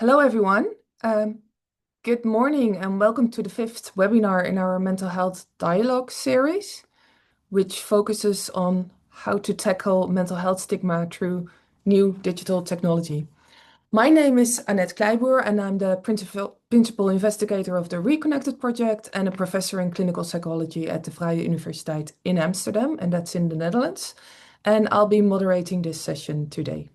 Hello, everyone. Um, Good morning and welcome to the fifth webinar in our mental health dialogue series, which focuses on how to tackle mental health stigma through new digital technology. My name is Annette Kleiboer and I'm the principal investigator of the Reconnected project and a professor in clinical psychology at the Vrije Universiteit in Amsterdam, and that's in the Netherlands. And I'll be moderating this session today.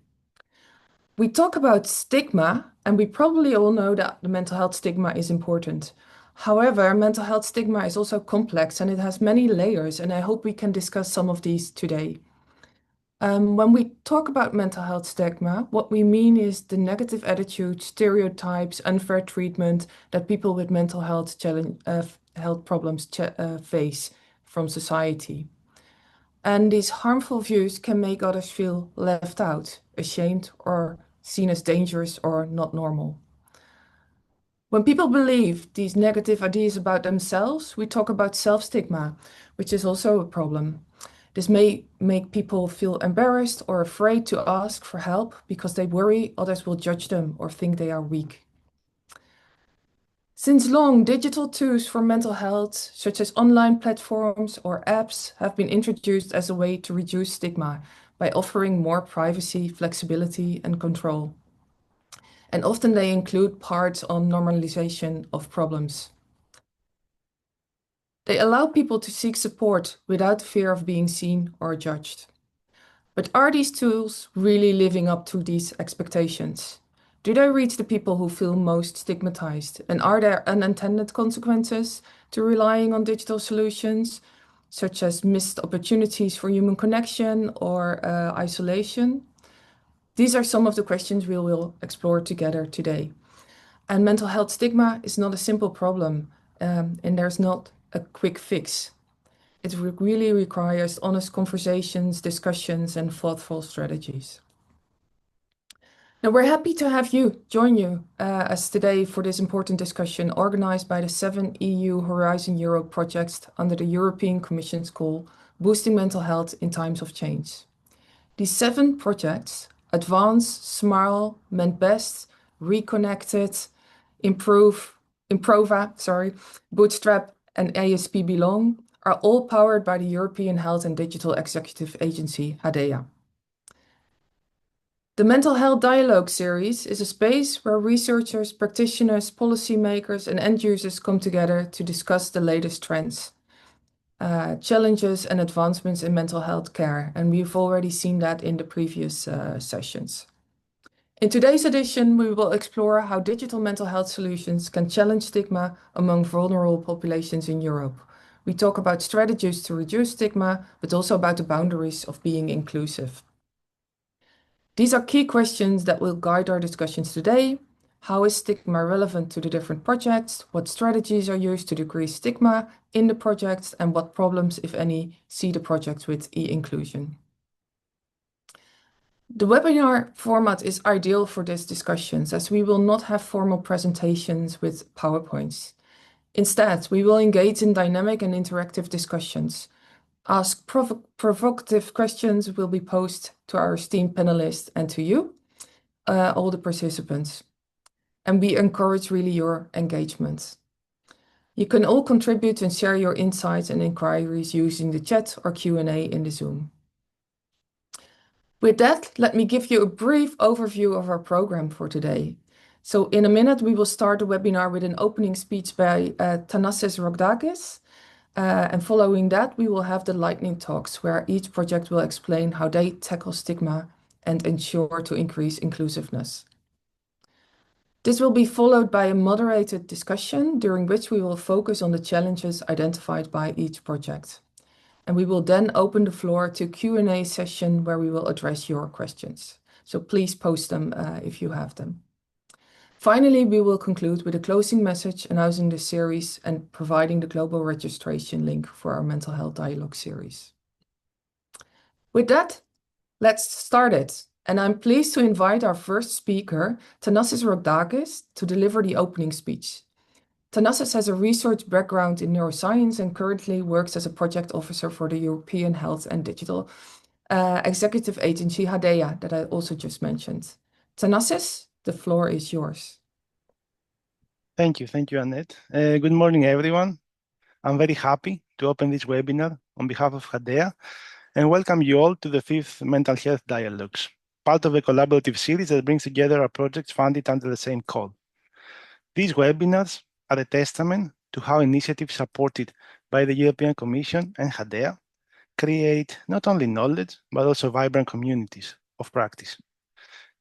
We talk about stigma, and we probably all know that the mental health stigma is important. However, mental health stigma is also complex and it has many layers, and I hope we can discuss some of these today. When we talk about mental health stigma, what we mean is the negative attitudes, stereotypes, unfair treatment that people with mental health health problems face from society. And these harmful views can make others feel left out, ashamed, or seen as dangerous or not normal. When people believe these negative ideas about themselves, we talk about self-stigma, which is also a problem. This may make people feel embarrassed or afraid to ask for help because they worry others will judge them or think they are weak. Since long, digital tools for mental health, such as online platforms or apps, have been introduced as a way to reduce stigma by offering more privacy, flexibility, and control. And often they include parts on normalization of problems. They allow people to seek support without fear of being seen or judged. But are these tools really living up to these expectations? Do they reach the people who feel most stigmatized? And are there unintended consequences to relying on digital solutions, such as missed opportunities for human connection or isolation? These are some of the questions we will explore together today. And mental health stigma is not a simple problem, and there's not a quick fix. It really requires honest conversations, discussions, and thoughtful strategies. Now, we're happy to have you join us today for this important discussion organized by the 7 EU Horizon Europe projects under the European Commission's call, Boosting Mental Health in Times of Change. These 7 projects, Advance, Smile, Meant Best, Reconnected, Improva, Bootstrap, and ASP Belong, are all powered by the European Health and Digital Executive Agency, HDEA. The Mental Health Dialogue series is a space where researchers, practitioners, policymakers, and end users come together to discuss the latest trends, challenges, and advancements in mental health care. And we've already seen that in the previous sessions. In today's edition, we will explore how digital mental health solutions can challenge stigma among vulnerable populations in Europe. We talk about strategies to reduce stigma, but also about the boundaries of being inclusive. These are key questions that will guide our discussions today. How is stigma relevant to the different projects? What strategies are used to decrease stigma in the projects? And what problems, if any, see the projects with e-inclusion? The webinar format is ideal for these discussions as we will not have formal presentations with PowerPoints. Instead, we will engage in dynamic and interactive discussions. Ask provocative questions will be posed to our esteemed panelists and to you, all the participants. And we encourage really your engagement. You can all contribute and share your insights and inquiries using the chat or Q&A in the Zoom. With that, let me give you a brief overview of our program for today. So in a minute, we will start the webinar with an opening speech by Thanasis Rogdakis. And following that, we will have the lightning talks where each project will explain how they tackle stigma and ensure to increase inclusiveness. This will be followed by a moderated discussion during which we will focus on the challenges identified by each project. And we will then open the floor to Q&A session where we will address your questions. So please post them if you have them. Finally, we will conclude with a closing message announcing the series and providing the global registration link for our Mental Health Dialogue series. With that, let's start it. And I'm pleased to invite our first speaker, Thanasis Rogdakis, to deliver the opening speech. Thanasis has a research background in neuroscience and currently works as a project officer for the European Health and Digital Executive Agency, HDEA, that I also just mentioned. Thanasis, the floor is yours. Thank you, Annette. Good morning, everyone. I'm very happy to open this webinar on behalf of Hadea and welcome you all to the 5th Mental Health Dialogues, part of a collaborative series that brings together our projects funded under the same call. These webinars are a testament to how initiatives supported by the European Commission and Hadea create not only knowledge, but also vibrant communities of practice.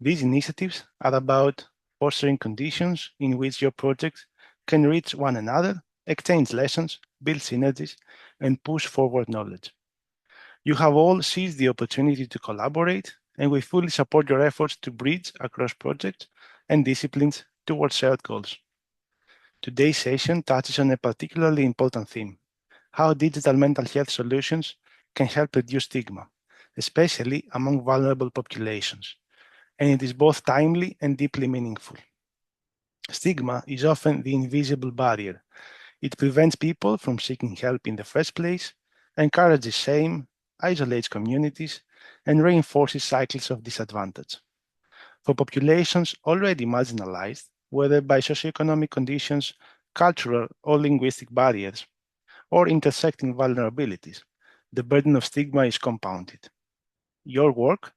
These initiatives are about fostering conditions in which your projects can reach one another, exchange lessons, build synergies, and push forward knowledge. You have all seized the opportunity to collaborate, and we fully support your efforts to bridge across projects and disciplines towards shared goals. Today's session touches on a particularly important theme: how digital mental health solutions can help reduce stigma, especially among vulnerable populations, and it is both timely and deeply meaningful. Stigma is often the invisible barrier. It prevents people from seeking help in the first place, encourages shame, isolates communities, and reinforces cycles of disadvantage. For populations already marginalized, whether by socioeconomic conditions, cultural or linguistic barriers, or intersecting vulnerabilities, the burden of stigma is compounded. Your work,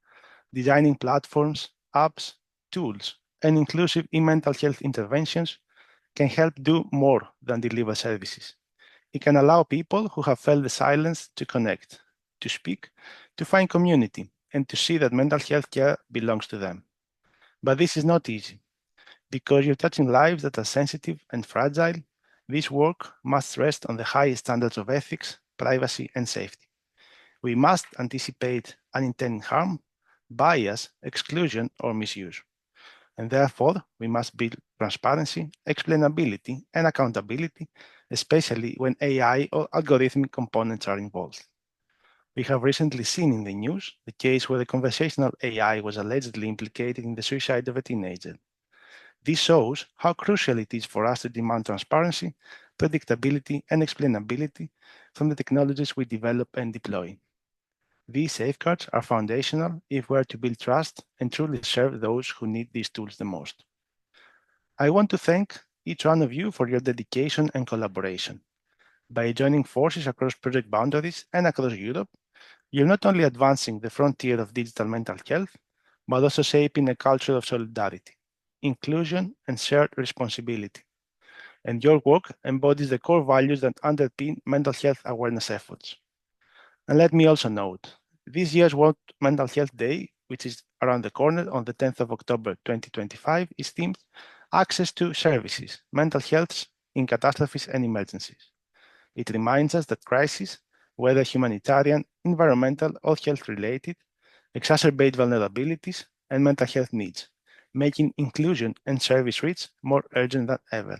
designing platforms, apps, tools, and inclusive mental health interventions can help do more than deliver services. It can allow people who have felt the silence to connect, to speak, to find community, and to see that mental health care belongs to them. But this is not easy. Because you're touching lives that are sensitive and fragile, this work must rest on the highest standards of ethics, privacy, and safety. We must anticipate unintended harm, bias, exclusion, or misuse. And therefore, we must build transparency, explainability, and accountability, especially when AI or algorithmic components are involved. We have recently seen in the news the case where the conversational AI was allegedly implicated in the suicide of a teenager. This shows how crucial it is for us to demand transparency, predictability, and explainability from the technologies we develop and deploy. These safeguards are foundational if we are to build trust and truly serve those who need these tools the most. I want to thank each one of you for your dedication and collaboration. By joining forces across project boundaries and across Europe, you're not only advancing the frontier of digital mental health, but also shaping a culture of solidarity, inclusion, and shared responsibility. And your work embodies the core values that underpin mental health awareness efforts. And let me also note, this year's World Mental Health Day, which is around the corner on the 10th of October 2025, is themed Access to Services, Mental Health in Catastrophes and Emergencies. It reminds us that crises, whether humanitarian, environmental, or health-related, exacerbate vulnerabilities and mental health needs, making inclusion and service reach more urgent than ever.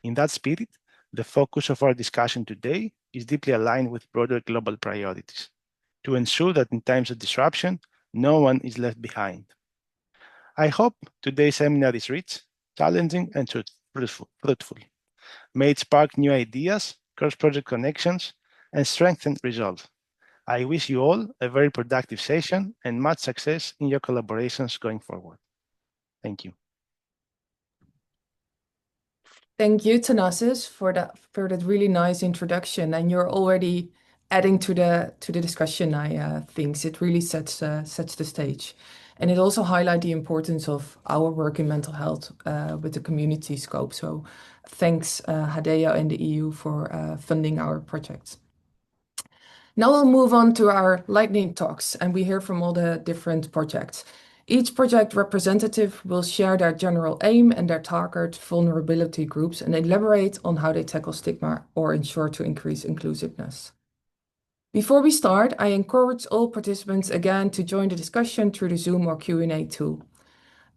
In that spirit, the focus of our discussion today is deeply aligned with broader global priorities to ensure that in times of disruption, no one is left behind. I hope today's seminar is rich, challenging, and fruitful. May it spark new ideas, cross-project connections, and strengthen results. I wish you all a very productive session and much success in your collaborations going forward. Thank you. Thank you, Thanasis, for that really nice introduction. And you're already adding to the discussion. I think it really sets the stage, and it also highlights the importance of our work in mental health with the community scope. So, thanks, Hadea and the EU for funding our projects. Now we'll move on to our lightning talks, and we hear from all the different projects. Each project representative will share their general aim and their target vulnerability groups and elaborate on how they tackle stigma or ensure to increase inclusiveness. Before we start, I encourage all participants again to join the discussion through the Zoom or Q&A tool.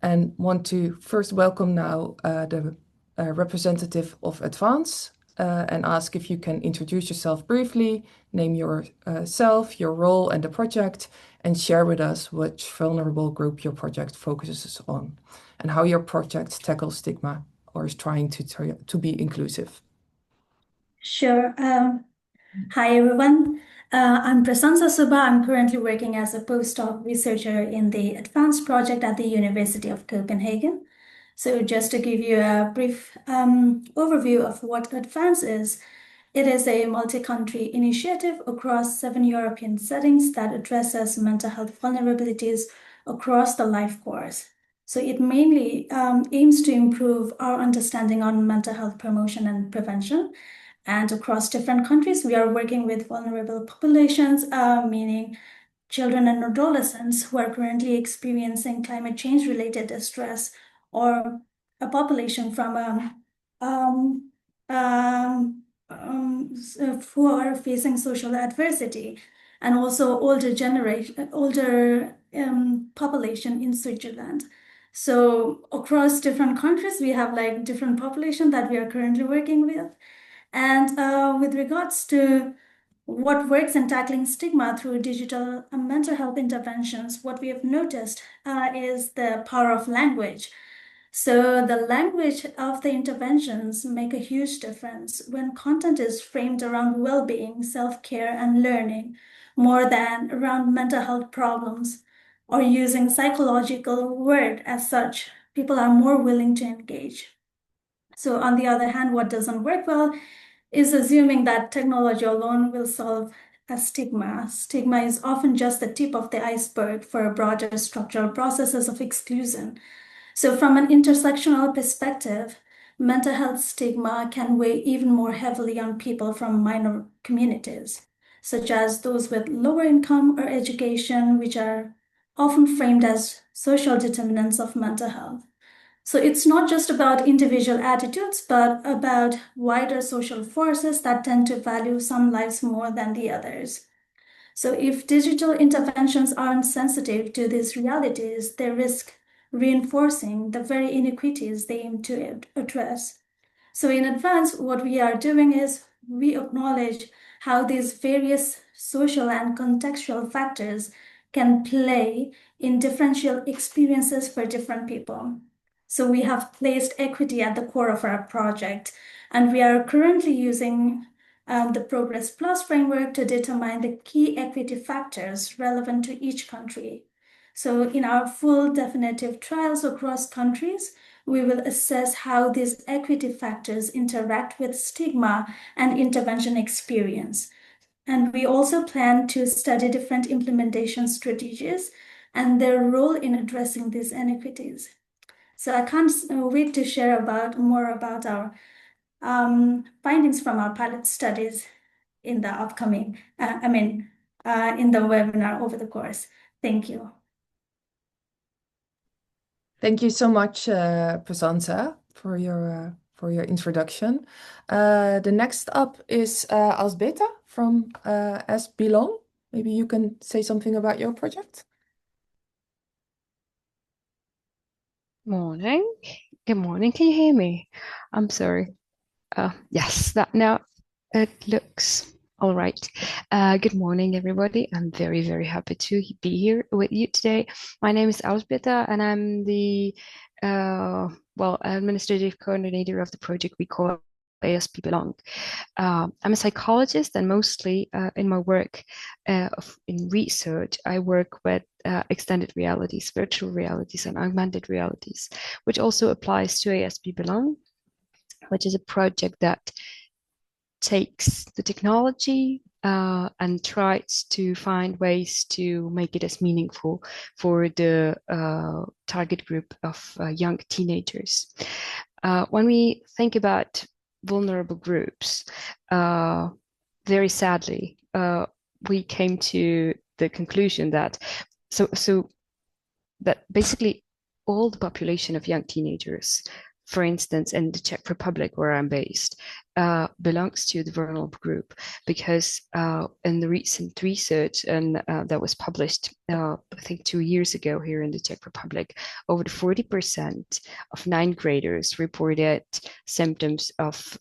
And want to first welcome now the representative of Advance and ask if you can introduce yourself briefly, name yourself, your role and the project, and share with us which vulnerable group your project focuses on and how your project tackles stigma or is trying to be inclusive. Sure. Hi, everyone. I'm Prasansa Subha. I'm currently working as a postdoc researcher in the Advanced project at the University of Copenhagen. So just to give you a brief overview of what Advance is, it is a multi-country initiative across 7 European settings that addresses mental health vulnerabilities across the life course. So it mainly aims to improve our understanding on mental health promotion and prevention. And across different countries, we are working with vulnerable populations, meaning children and adolescents who are currently experiencing climate change related distress, or a population from um, who are facing social adversity, and also older population in Switzerland. So across different countries, we have like different population that we are currently working with. And with regards to what works in tackling stigma through digital mental health interventions, what we have noticed is the power of language. So the language of the interventions make a huge difference when content is framed around well-being, self-care, and learning, more than around mental health problems or using psychological word as such. People are more willing to engage. So on the other hand, what doesn't work well is assuming that technology alone will solve a stigma. Stigma is often just the tip of the iceberg for broader structural processes of exclusion. So, from an intersectional perspective, mental health stigma can weigh even more heavily on people from minor communities, such as those with lower income or education, which are often framed as social determinants of mental health. So it's not just about individual attitudes, but about wider social forces that tend to value some lives more than the others. So if digital interventions aren't sensitive to these realities, they risk reinforcing the very inequities they aim to address. So in advance, what we are doing is we acknowledge how these various social and contextual factors can play in differential experiences for different people. So we have placed equity at the core of our project, and we are currently using the Progress Plus framework to determine the key equity factors relevant to each country. So in our full definitive trials across countries, we will assess how these equity factors interact with stigma and intervention experience. And we also plan to study different implementation strategies and their role in addressing these inequities. So I can't wait to share more about our findings from our pilot studies in the upcoming, in the webinar over the course. Thank you. Thank you so much, Prasansa, for your introduction. The next up is Alsbeta from As Belong. Maybe you can say something about your project. Morning. Good morning. Can you hear me? I'm sorry. Yes, that now it looks all right. Good morning, everybody. I'm very, very happy to be here with you today. My name is Ausbeta, and I'm the administrative coordinator of the project we call ASP Belong. I'm a psychologist, and mostly in my work in research, I work with extended realities, virtual realities, and augmented realities, which also applies to ASP Belong, which is a project that takes the technology and tries to find ways to make it as meaningful for the target group of young teenagers. When we think about vulnerable groups, very sadly, we came to the conclusion that that basically all the population of young teenagers, for instance, in the Czech Republic, where I'm based, belongs to the vulnerable group, because in the recent research that was published, I think 2 years ago here in the Czech Republic, over 40% of ninth graders reported symptoms of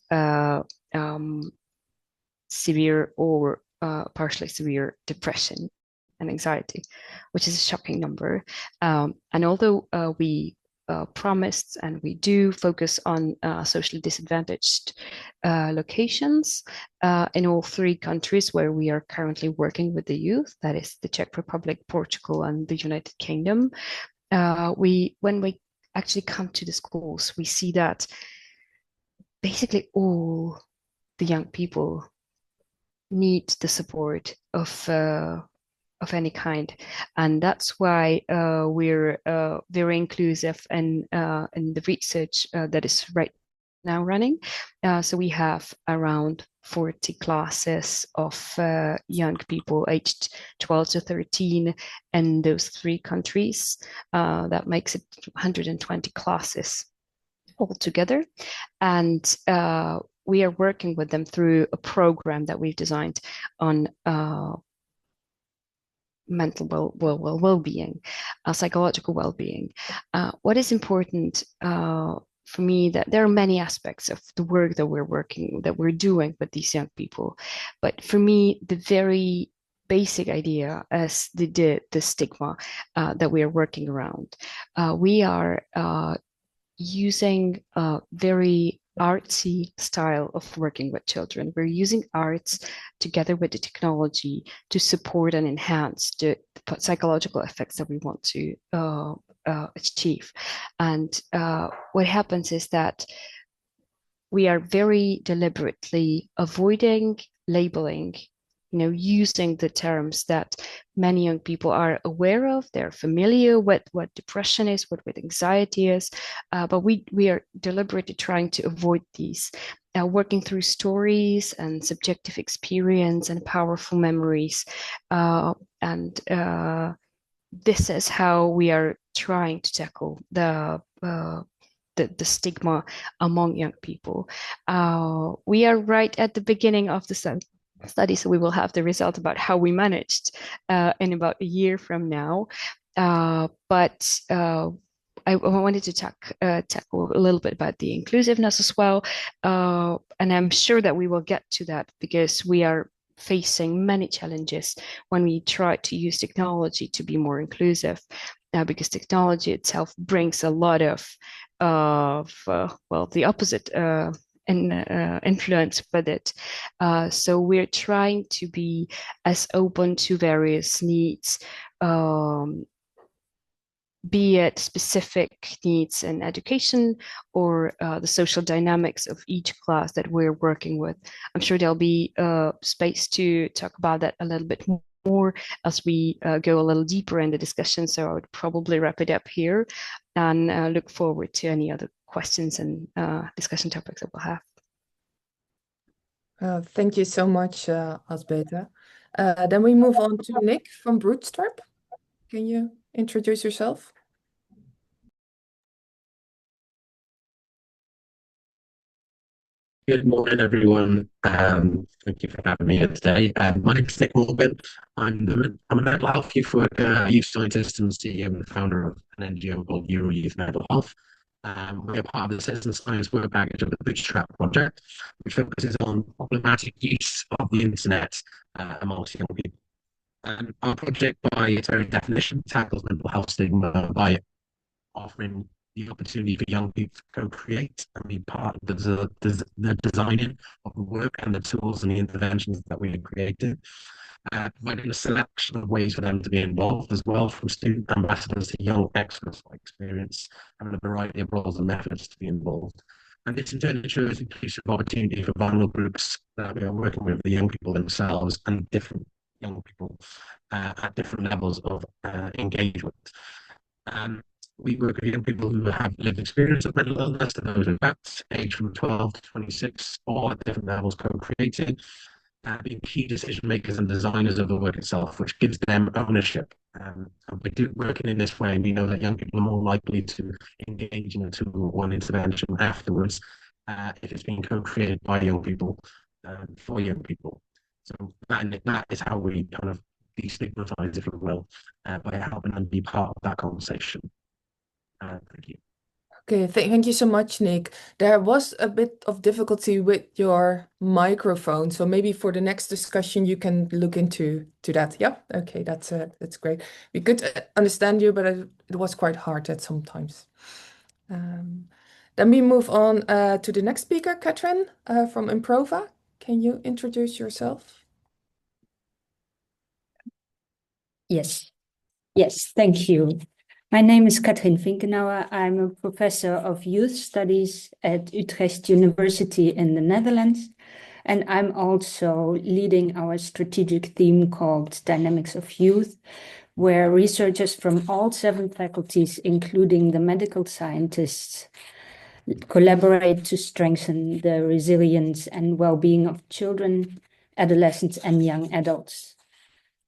severe or partially severe depression and anxiety, which is a shocking number. And although we promised and we do focus on socially disadvantaged locations in all 3 countries where we are currently working with the youth, that is the Czech Republic, Portugal, and the United Kingdom, when we actually come to the schools, we see that basically all the young people need the support of any kind, and that's why we're very inclusive in the research that is right now running. So we have around 40 classes of young people aged 12 to 13 in those 3 countries. That makes it 120 classes altogether, and we are working with them through a program that we've designed on mental well-being, psychological well-being. What is important for me, that there are many aspects of the work that we're doing with these young people, but for me, the very basic idea is the stigma that we are working around. We are using a very artsy style of working with children. We're using arts together with the technology to support and enhance the psychological effects that we want to achieve. And what happens is that we are very deliberately avoiding labeling, using the terms that many young people are aware of. They're familiar with what depression is, what anxiety is, but we are deliberately trying to avoid these, working through stories and subjective experience and powerful memories. And this is how we are trying to tackle the stigma among young people. We are right at the beginning of the study, so we will have the result about how we managed in about a year from now. But I wanted to tackle a little bit about the inclusiveness as well, and I'm sure that we will get to that, because we are facing many challenges when we try to use technology to be more inclusive, because technology itself brings a lot of the opposite influence with it. So we're trying to be as open to various needs, be it specific needs in education or the social dynamics of each class that we're working with. I'm sure there'll be space to talk about that a little bit more as we go a little deeper in the discussion. So I would probably wrap it up here and look forward to any other questions and discussion topics that we'll have. Thank you so much, Asbeta. Then we move on to Nick from Bootstrap. Can you introduce yourself? Good morning, everyone. Thank you for having me here today. My name is Nick Morgan. I'm a mental health youth worker, youth scientist, and CEO and founder of an NGO called Euro Youth Mental Health. We're part of the citizen science work package of the Bootstrap project, which focuses on problematic use of the internet amongst young people. Our project, by its very definition, tackles mental health stigma by offering the opportunity for young people to co-create and be part of the designing of the work and the tools and the interventions that we have created. Providing a selection of ways for them to be involved as well, from student ambassadors to young experts by experience, having a variety of roles and methods to be involved. And this in turn ensures inclusive opportunity for vulnerable groups that we are working with, the young people themselves and different young people at different levels of engagement. We work with young people who have lived experience of mental illness, to those with gaps, aged from 12 to 26, or at different levels co-creating, being key decision makers and designers of the work itself, which gives them ownership. And by working in this way, we know that young people are more likely to engage in a 2-1 intervention afterwards if it's being co-created by young people for young people. So that is how we kind of destigmatize, if you will, by helping them be part of that conversation. Thank you. Okay, thank you so much, Nick. There was a bit of difficulty with your microphone, so maybe for the next discussion you can look into that. Yeah, okay, that's great. We could understand you, but it was quite hard at sometimes. Then we move on to the next speaker, Katrin from Improva. Can you introduce yourself? Yes, thank you. My name is Katrien Vinkenauer. I'm a professor of youth studies at Utrecht University in the Netherlands. And I'm also leading our strategic theme called Dynamics of Youth, where researchers from all 7 faculties, including the medical scientists, collaborate to strengthen the resilience and well-being of children, adolescents, and young adults.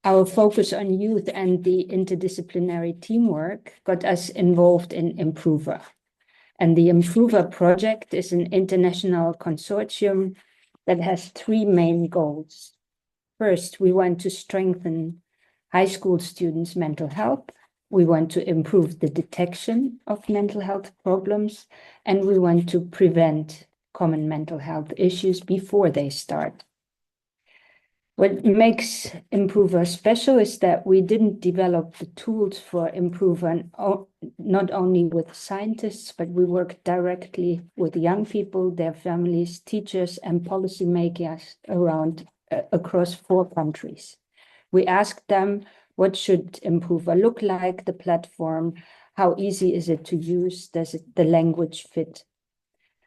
Our focus on youth and the interdisciplinary teamwork got us involved in Improver. And the Improver project is an international consortium that has 3 main goals. First, we want to strengthen high school students' mental health. We want to improve the detection of mental health problems, and we want to prevent common mental health issues before they start. What makes Improver special is that we didn't develop the tools for Improver not only with scientists, but we work directly with young people, their families, teachers, and policymakers across 4 countries. We asked them, what should Improver look like, the platform, how easy is it to use, does the language fit?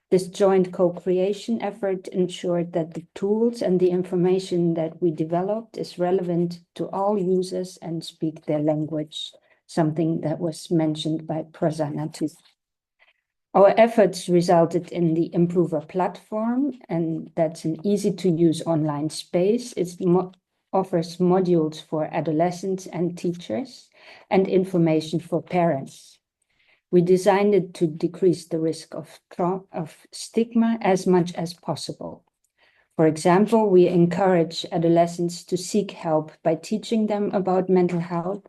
This joint co-creation effort ensured that the tools and the information that we developed is relevant to all users and speak their language, something that was mentioned by Prasanna too. Our efforts resulted in the Improver platform, and that's an easy-to-use online space. It offers modules for adolescents and teachers and information for parents. We designed it to decrease the risk of stigma as much as possible. For example, we encourage adolescents to seek help by teaching them about mental health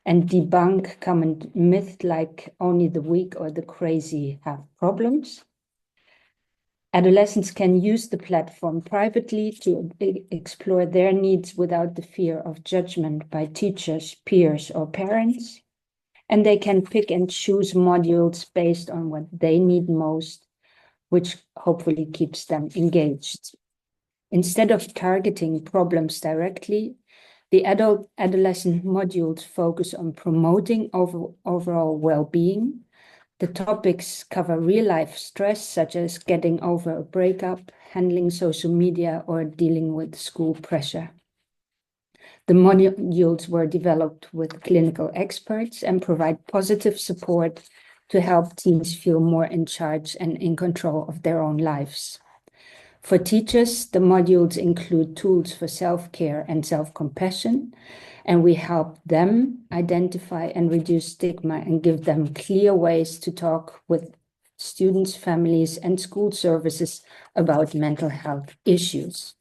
and debunk common myths like only the weak or the crazy have problems. Adolescents can use the platform privately to explore their needs without the fear of judgment by teachers, peers, or parents. And they can pick and choose modules based on what they need most, which hopefully keeps them engaged. Instead of targeting problems directly, the adolescent modules focus on promoting overall well-being. The topics cover real-life stress, such as getting over a breakup, handling social media, or dealing with school pressure. The modules were developed with clinical experts and provide positive support to help teens feel more in charge and in control of their own lives. For teachers, the modules include tools for self-care and self-compassion, and we help them identify and reduce stigma and give them clear ways to talk with students, families, and school services about mental health issues.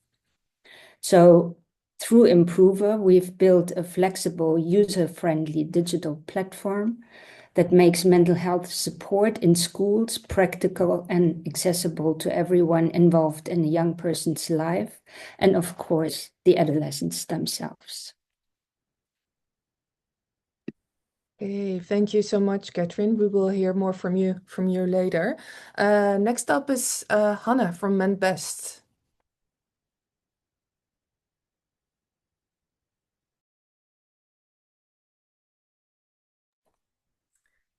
So, through Improver, we've built a flexible, user-friendly digital platform that makes mental health support in schools practical and accessible to everyone involved in a young person's life, and of course, the adolescents themselves. Okay, thank you so much, Katrien. We will hear more from you later. Next up is Hannah from MenBest.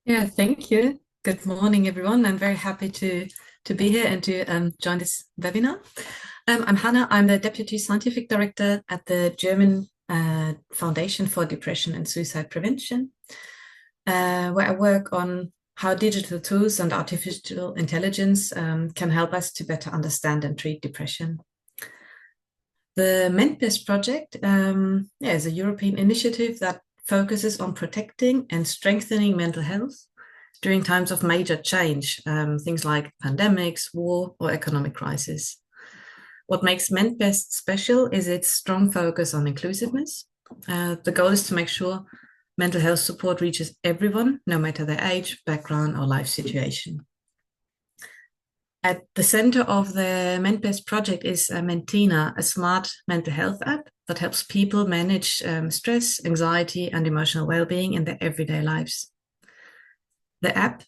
Yeah, thank you. Good morning, everyone. I'm very happy to be here and to join this webinar. I'm Hannah. I'm the Deputy Scientific Director at the German Foundation for Depression and Suicide Prevention, where I work on how digital tools and artificial intelligence can help us to better understand and treat depression. The MenBest project is a European initiative that focuses on protecting and strengthening mental health during times of major change, things like pandemics, war, or economic crisis. What makes MenBest special is its strong focus on inclusiveness. The goal is to make sure mental health support reaches everyone, no matter their age, background, or life situation. At the center of the MenBest project is Mentina, a smart mental health app that helps people manage stress, anxiety, and emotional well-being in their everyday lives. The app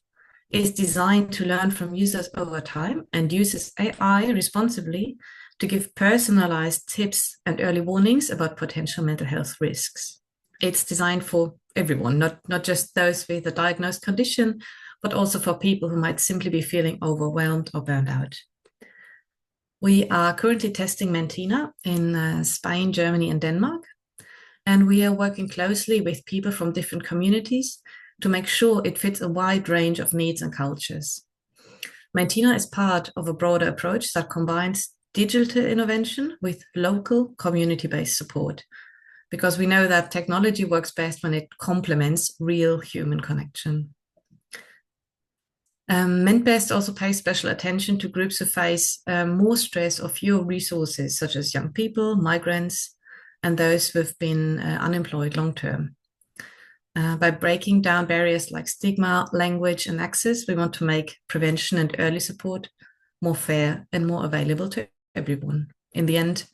is designed to learn from users over time and uses AI responsibly to give personalized tips and early warnings about potential mental health risks. it's designed for everyone, not just those with a diagnosed condition, but also for people who might simply be feeling overwhelmed or burned out. We are currently testing Mentina in Spain, Germany, and Denmark, and we are working closely with people from different communities to make sure it fits a wide range of needs and cultures. Mentina is part of a broader approach that combines digital intervention with local community-based support, because we know that technology works best when it complements real human connection. MentBest also pays special attention to groups who face more stress or fewer resources, such as young people, migrants, and those who've been unemployed long-term. By breaking down barriers like stigma, language, and access, we want to make prevention and early support more fair and more available to everyone. In the end,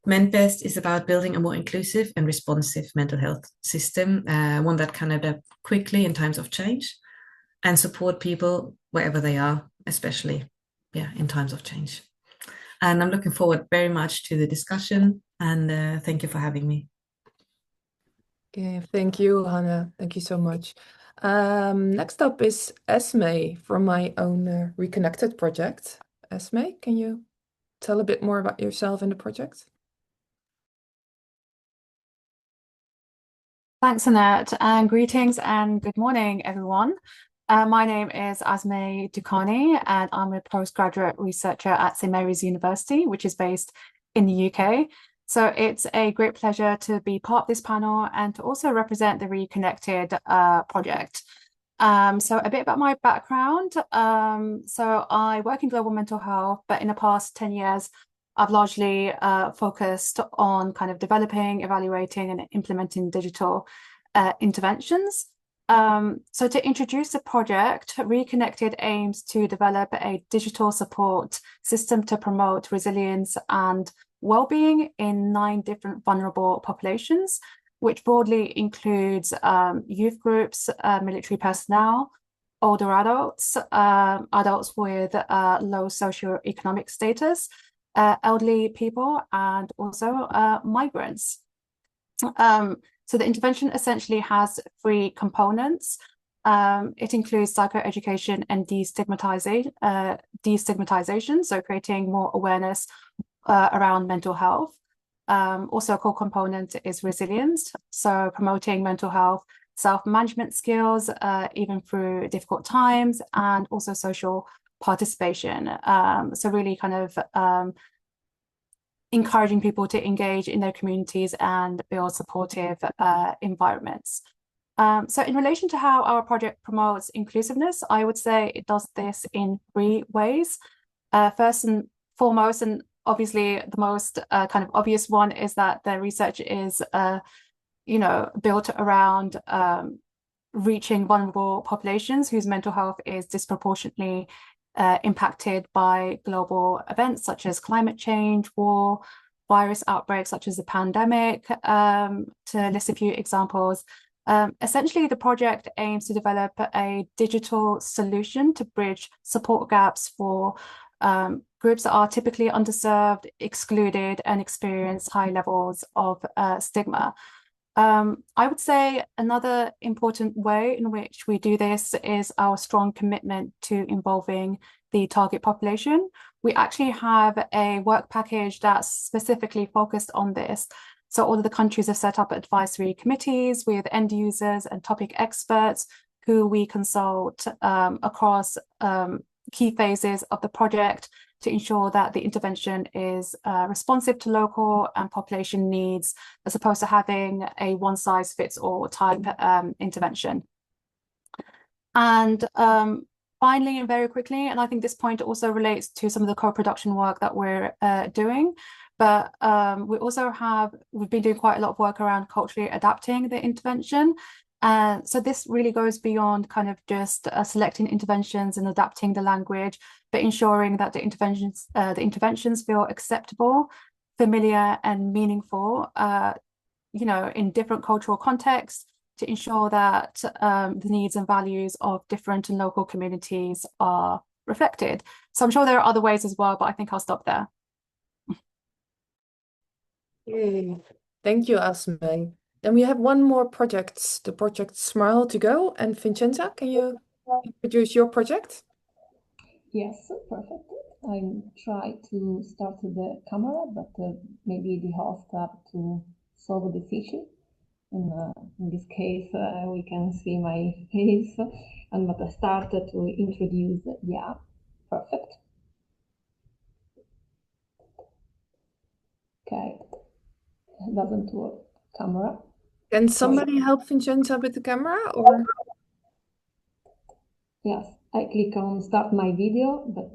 MentBest is about building a more inclusive and responsive mental health system, one that can adapt quickly in times of change and support people wherever they are, especially in times of change. And I'm looking forward very much to the discussion, and thank you for having me. Okay, thank you, Hannah. Thank you so much. Next up is Esme from my own Reconnected project. Esme, can you tell a bit more about yourself and the project? Thanks, Annette, and greetings and good morning, everyone. My name is Esme Ducani, and I'm a postgraduate researcher at St Mary's University, which is based in the UK. So it's a great pleasure to be part of this panel and to also represent the Reconnected project. So a bit about my background. So I work in global mental health, but in the past 10 years, I've largely focused on kind of developing, evaluating, and implementing digital interventions. So to introduce the project, Reconnected aims to develop a digital support system to promote resilience and well-being in 9 different vulnerable populations, which broadly includes youth groups, military personnel, older adults, adults with low socioeconomic status, elderly people, and also migrants. So the intervention essentially has 3 components. It includes psychoeducation and destigmatization, so creating more awareness around mental health. Also a core component is resilience, so promoting mental health, self-management skills, even through difficult times, and also social participation. So really kind of encouraging people to engage in their communities and build supportive environments. So in relation to how our project promotes inclusiveness, I would say it does this in 3 ways. First and foremost, and obviously the most kind of obvious one, is that the research is built around reaching vulnerable populations whose mental health is disproportionately impacted by global events such as climate change, war, virus outbreaks such as the pandemic, to list a few examples. Essentially, the project aims to develop a digital solution to bridge support gaps for groups that are typically underserved, excluded, and experience high levels of stigma. I would say another important way in which we do this is our strong commitment to involving the target population. We actually have a work package that's specifically focused on this. So all of the countries have set up advisory committees with end users and topic experts who we consult across key phases of the project to ensure that the intervention is responsive to local and population needs, as opposed to having a one-size-fits-all type intervention. And finally, and very quickly, and I think this point also relates to some of the co-production work that we're doing, but we've been doing quite a lot of work around culturally adapting the intervention. So this really goes beyond kind of just selecting interventions and adapting the language, but ensuring that the interventions feel acceptable, familiar, and meaningful, in different cultural contexts, to ensure that the needs and values of different and local communities are reflected. So I'm sure there are other ways as well, but I think I'll stop there. Yay. Thank you, Asme. Then we have one more project, the project Smile to Go. And Vincenza, can you introduce your project? Yes, perfect. I try to start the camera, but maybe the host have to solve this issue. In this case, we can see my face, and but I started to introduce. Yeah, perfect. Okay, doesn't work. Camera. Can somebody help Vincenza with the camera, or? Yes, I click on start my video, but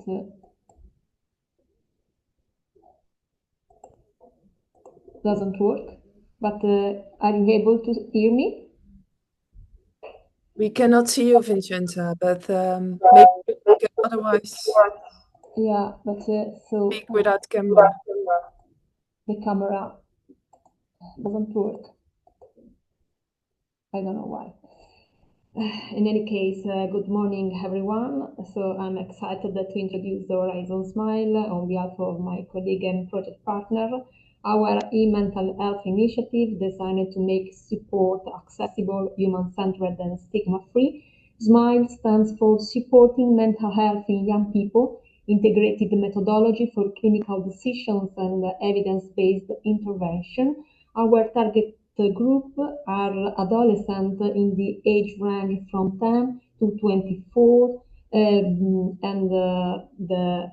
doesn't work. But are you able to hear me? We cannot see you, Vincenza, but maybe we can otherwise Yeah, but so speak without camera. the camera doesn't work. I don't know why. In any case, good morning, everyone. So I'm excited to introduce the Horizon Smile on behalf of my colleague and project partner. Our e-mental health initiative designed to make support accessible, human-centered, and stigma-free. SMILE stands for Supporting Mental Health in Young People, Integrated Methodology for Clinical Decisions and Evidence-Based Intervention. Our target group are adolescents in the age range from 10 to 24, and the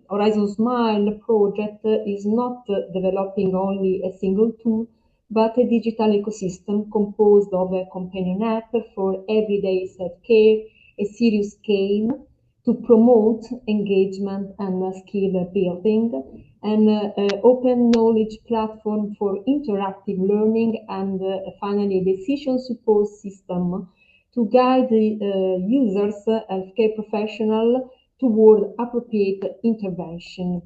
Horizon Smile project is not developing only a single tool, but a digital ecosystem composed of a companion app for everyday self-care, a serious game to promote engagement and skill building, an open knowledge platform for interactive learning, and finally a decision support system to guide the users, healthcare professional, toward appropriate intervention.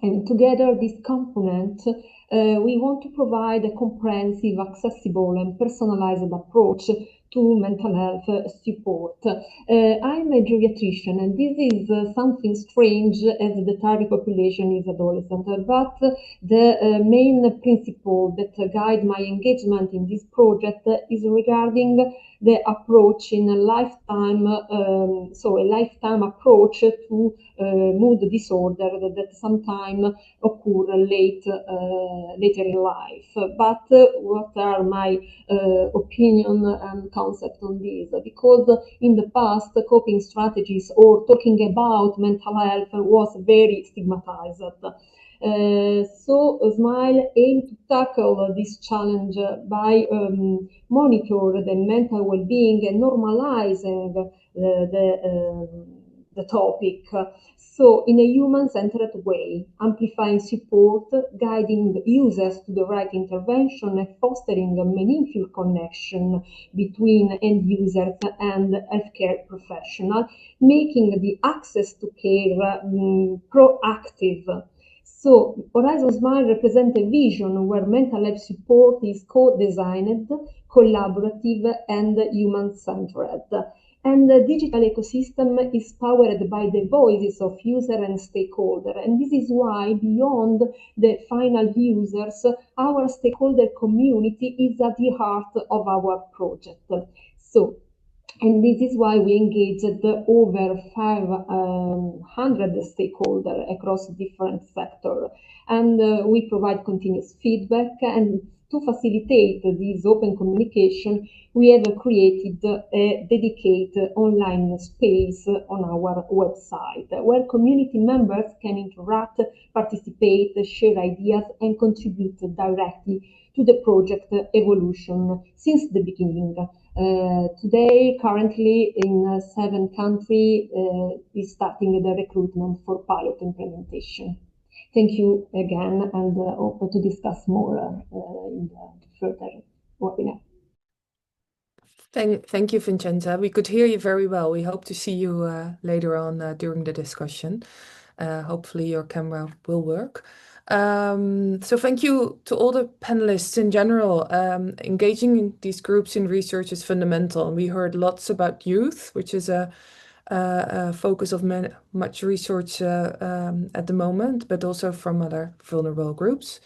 And together, this component, we want to provide a comprehensive, accessible, and personalized approach to mental health support. I'm a geriatrician, and this is something strange as the target population is adolescent, but the main principle that guide my engagement in this project is regarding the approach in a lifetime, so a lifetime approach to mood disorder that sometimes occur later in life. But what are my opinion and concept on this? Because in the past, coping strategies or talking about mental health was very stigmatized. So SMILE aimed to tackle this challenge by monitor the mental well-being and normalizing the topic. So in a human-centered way, amplifying support, guiding users to the right intervention, and fostering a meaningful connection between end users and healthcare professionals, making the access to care proactive. So Horizon Smile represents a vision where mental health support is co-designed, collaborative, and human-centered. And the digital ecosystem is powered by the voices of user and stakeholder. And this is why, beyond the final users, our stakeholder community is at the heart of our project. So, and this is why we engaged over 500 stakeholders across different sectors. And we provide continuous feedback. And to facilitate this open communication, we have created a dedicated online space on our website where community members can interact, participate, share ideas, and contribute directly to the project evolution since the beginning. Today, currently in 7 countries, is starting the recruitment for pilot implementation. Thank you again, and hope to discuss more in the further webinar. Thank you, Vincenza. We could hear you very well. We hope to see you later on during the discussion. Hopefully your camera will work. So thank you to all the panelists in general. Engaging in these groups in research is fundamental. And we heard lots about youth, which is a focus of much research at the moment, but also from other vulnerable groups.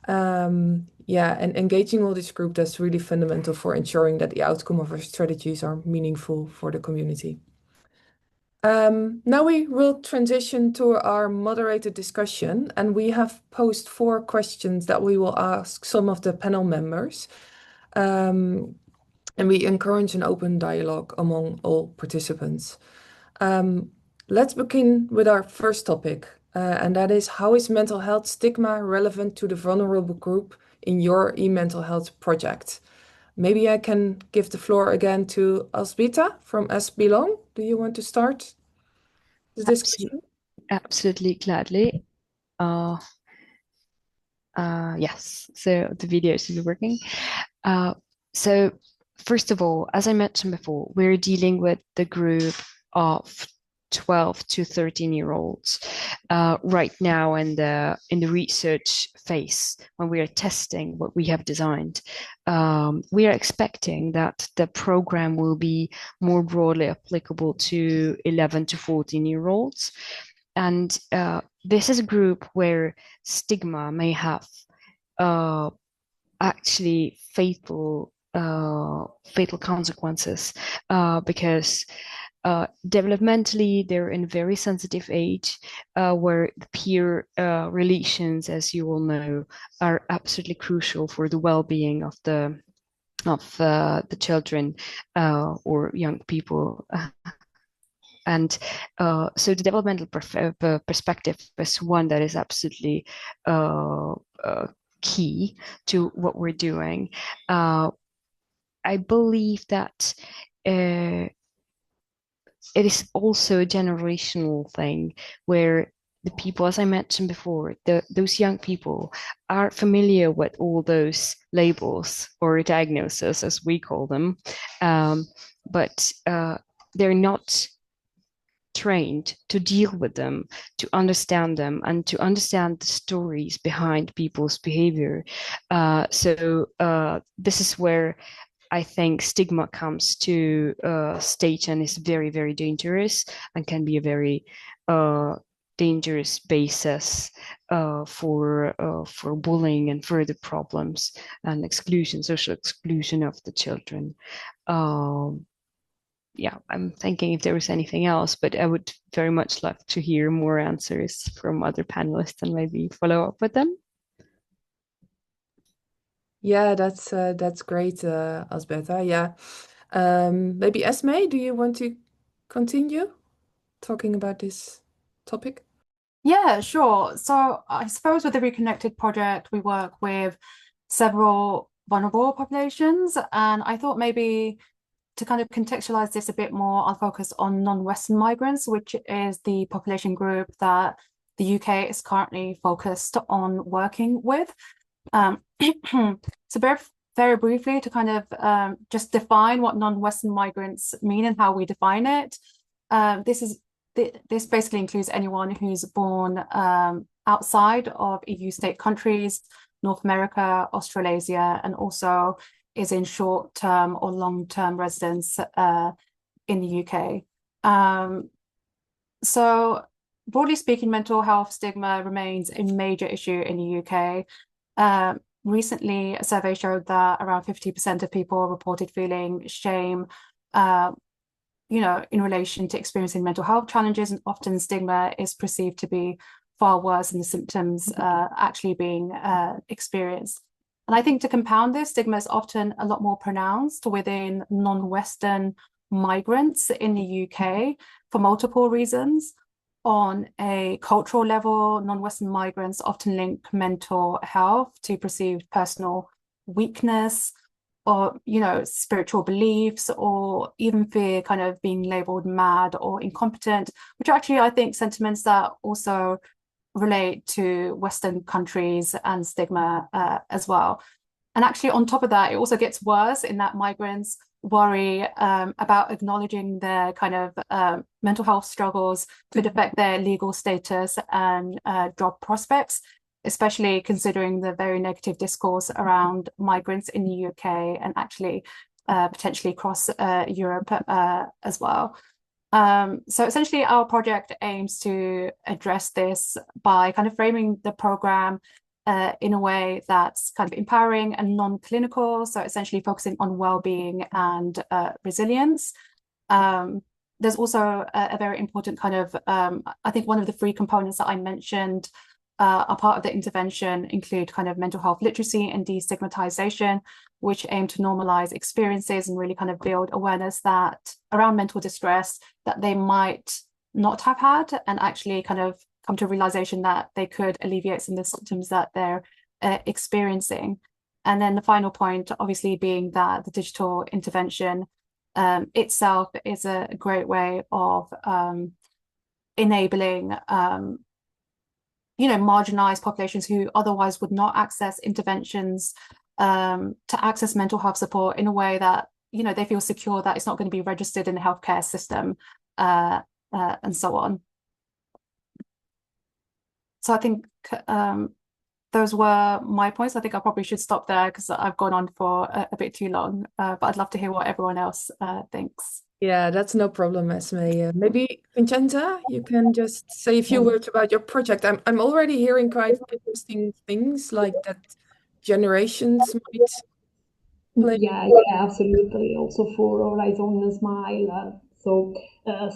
Yeah, and engaging all this group, that's really fundamental for ensuring that the outcome of our strategies are meaningful for the community. Now we will transition to our moderated discussion, and we have posed 4 questions that we will ask some of the panel members. And we encourage an open dialogue among all participants. Let's begin with our first topic, and that is, how is mental health stigma relevant to the vulnerable group in your e-mental health project? Maybe I can give the floor again to Alsbita from S Belong. Do you want to start this discussion? Absolutely, gladly. Yes, so the video should be working. So first of all, as I mentioned before, we're dealing with the group of 12 to 13-year-olds right now in the research phase when we are testing what we have designed. We are expecting that the program will be more broadly applicable to 11 to 14-year-olds. And this is a group where stigma may have actually fatal consequences because developmentally they're in a very sensitive age where the peer relations, as you all know, are absolutely crucial for the well-being of the children or young people. And so the developmental perspective is one that is absolutely key to what we're doing. I believe that it is also a generational thing where the people, as I mentioned before, those young people are familiar with all those labels or diagnoses, as we call them, but they're not trained to deal with them, to understand them, and to understand the stories behind people's behavior. So this is where I think stigma comes to stage and is very, very dangerous and can be a very dangerous basis for bullying and further problems and exclusion, social exclusion of the children. Yeah, I'm thinking if there was anything else, but I would very much love to hear more answers from other panelists and maybe follow up with them. Yeah, that's great, Asbeta. Yeah. Maybe Esme, do you want to continue talking about this topic? Yeah, sure. So I suppose with the Reconnected project, we work with several vulnerable populations, and I thought maybe to kind of contextualize this a bit more, I'll focus on non-Western migrants, which is the population group that the UK is currently focused on working with. So very briefly, to kind of just define what non-Western migrants mean and how we define it. This basically includes anyone who's born outside of EU state countries, North America, Australasia, and also is in short-term or long-term residence in the UK. So broadly speaking, mental health stigma remains a major issue in the UK. Recently, a survey showed that around 50% of people reported feeling shame, in relation to experiencing mental health challenges, and often stigma is perceived to be far worse than the symptoms actually being experienced. And I think to compound this, stigma is often a lot more pronounced within non-Western migrants in the UK for multiple reasons. On a cultural level, non-Western migrants often link mental health to perceived personal weakness, or spiritual beliefs, or even fear kind of being labeled mad or incompetent, which are actually, I think, sentiments that also relate to Western countries and stigma as well. And actually, on top of that, it also gets worse in that migrants worry about acknowledging their kind of mental health struggles could affect their legal status and job prospects, especially considering the very negative discourse around migrants in the UK and actually potentially across Europe as well. So essentially, our project aims to address this by kind of framing the program in a way that's kind of empowering and non-clinical, so essentially focusing on well-being and resilience. There's also a very important kind of, I think one of the 3 components that I mentioned are part of the intervention include kind of mental health literacy and destigmatization, which aim to normalize experiences and really kind of build awareness that around mental distress that they might not have had, and actually kind of come to a realization that they could alleviate some of the symptoms that they're experiencing. And then the final point, obviously, being that the digital intervention itself is a great way of enabling marginalized populations who otherwise would not access interventions to access mental health support in a way that they feel secure that it's not going to be registered in the healthcare system and so on. So I think those were my points. I think I probably should stop there because I've gone on for a bit too long, but I'd love to hear what everyone else thinks. Yeah, that's no problem, Esme. Maybe Vincenza, you can just say a few words about your project. I'm already hearing quite interesting things like that generations might play. Yeah, absolutely. Also for Horizon Smile. So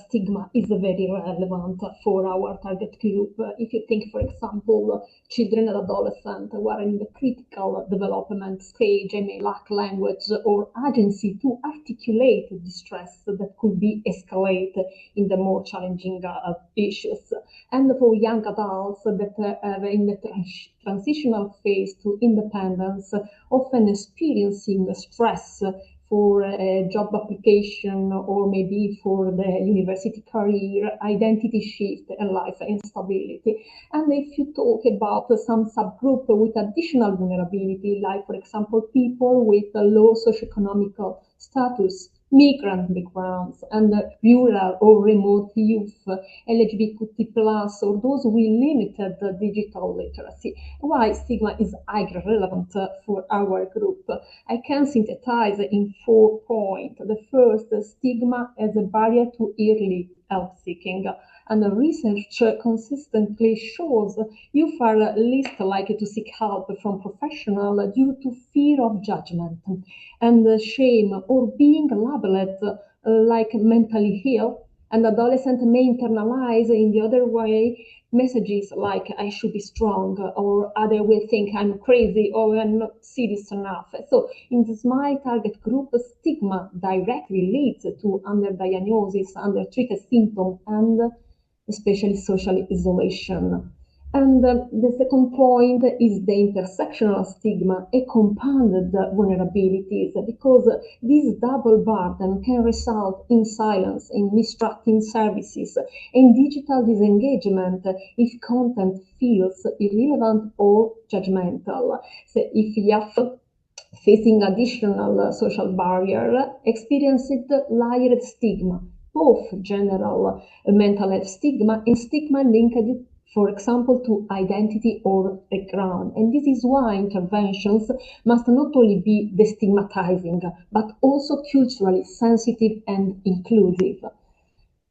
stigma is very relevant for our target group. If you think, for example, children and adolescents who are in the critical development stage and may lack language or agency to articulate distress that could be escalated in the more challenging issues. And for young adults that are in the transitional phase to independence, often experiencing stress for a job application or maybe for the university career, identity shift and life instability. And if you talk about some subgroup with additional vulnerability, like for example, people with a low socioeconomic status, migrant backgrounds, and rural or remote youth, LGBTQ+, or those with limited digital literacy. Why stigma is highly relevant for our group? I can synthesize in 4 points. The first, stigma as a barrier to early help seeking. And the research consistently shows youth are least likely to seek help from professionals due to fear of judgment and shame or being labeled like mentally ill. And adolescents may internalize in the other way messages like I should be strong or other will think I'm crazy or I'm not serious enough. So in the SMILE target group, stigma directly leads to underdiagnosis, undertreated symptoms, and especially social isolation. And the second point is the intersectional stigma and compounded vulnerabilities, because this double burden can result in silence, in mistrusting services, and digital disengagement if content feels irrelevant or judgmental. So if youth facing additional social barrier, experienced layered stigma, both general mental health stigma and stigma linked, for example, to identity or background. And this is why interventions must not only be destigmatizing, but also culturally sensitive and inclusive.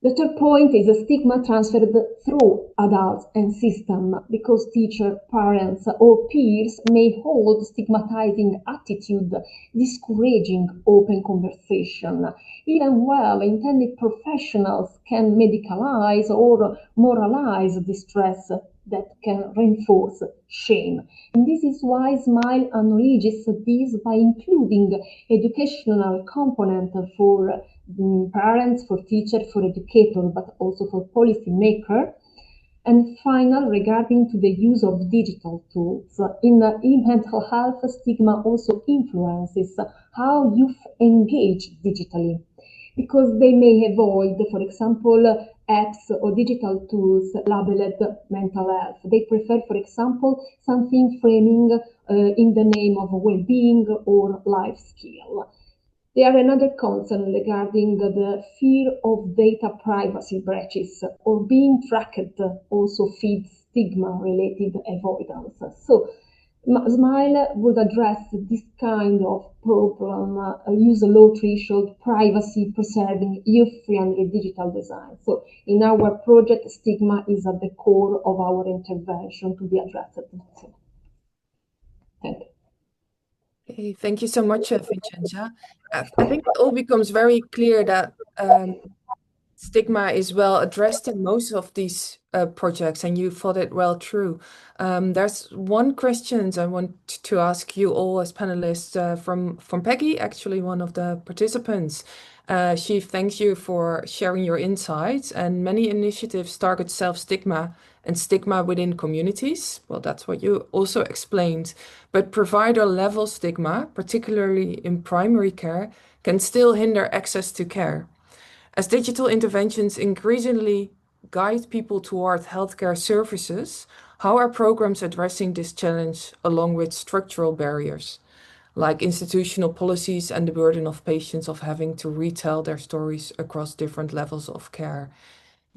The third point is a stigma transferred through adults and system, because teachers, parents, or peers may hold stigmatizing attitude, discouraging open conversation. Even well-intended professionals can medicalize or moralize distress that can reinforce shame. And this is why SMILE enriches this by including educational component for parents, for teachers, for educators, but also for policymakers. And final, regarding to the use of digital tools, in mental health, stigma also influences how youth engage digitally, because they may avoid, for example, apps or digital tools labeled mental health. They prefer, for example, something framing in the name of well-being or life skill. There are another concern regarding the fear of data privacy breaches or being tracked also feeds stigma-related avoidance. So SMILE would address this kind of problem, use a low threshold, privacy-preserving, youth-friendly digital design. So in our project, stigma is at the core of our intervention to be addressed. Okay, thank you so much, Vincenza. I think it all becomes very clear that stigma is well addressed in most of these projects, and you thought it well through. There's one question I want to ask you all as panelists from Peggy, actually one of the participants. She thanks you for sharing your insights, and many initiatives target self-stigma and stigma within communities. Well, that's what you also explained. But provider-level stigma, particularly in primary care, can still hinder access to care. As digital interventions increasingly guide people toward healthcare services, how are programs addressing this challenge along with structural barriers, like institutional policies and the burden of patients of having to retell their stories across different levels of care?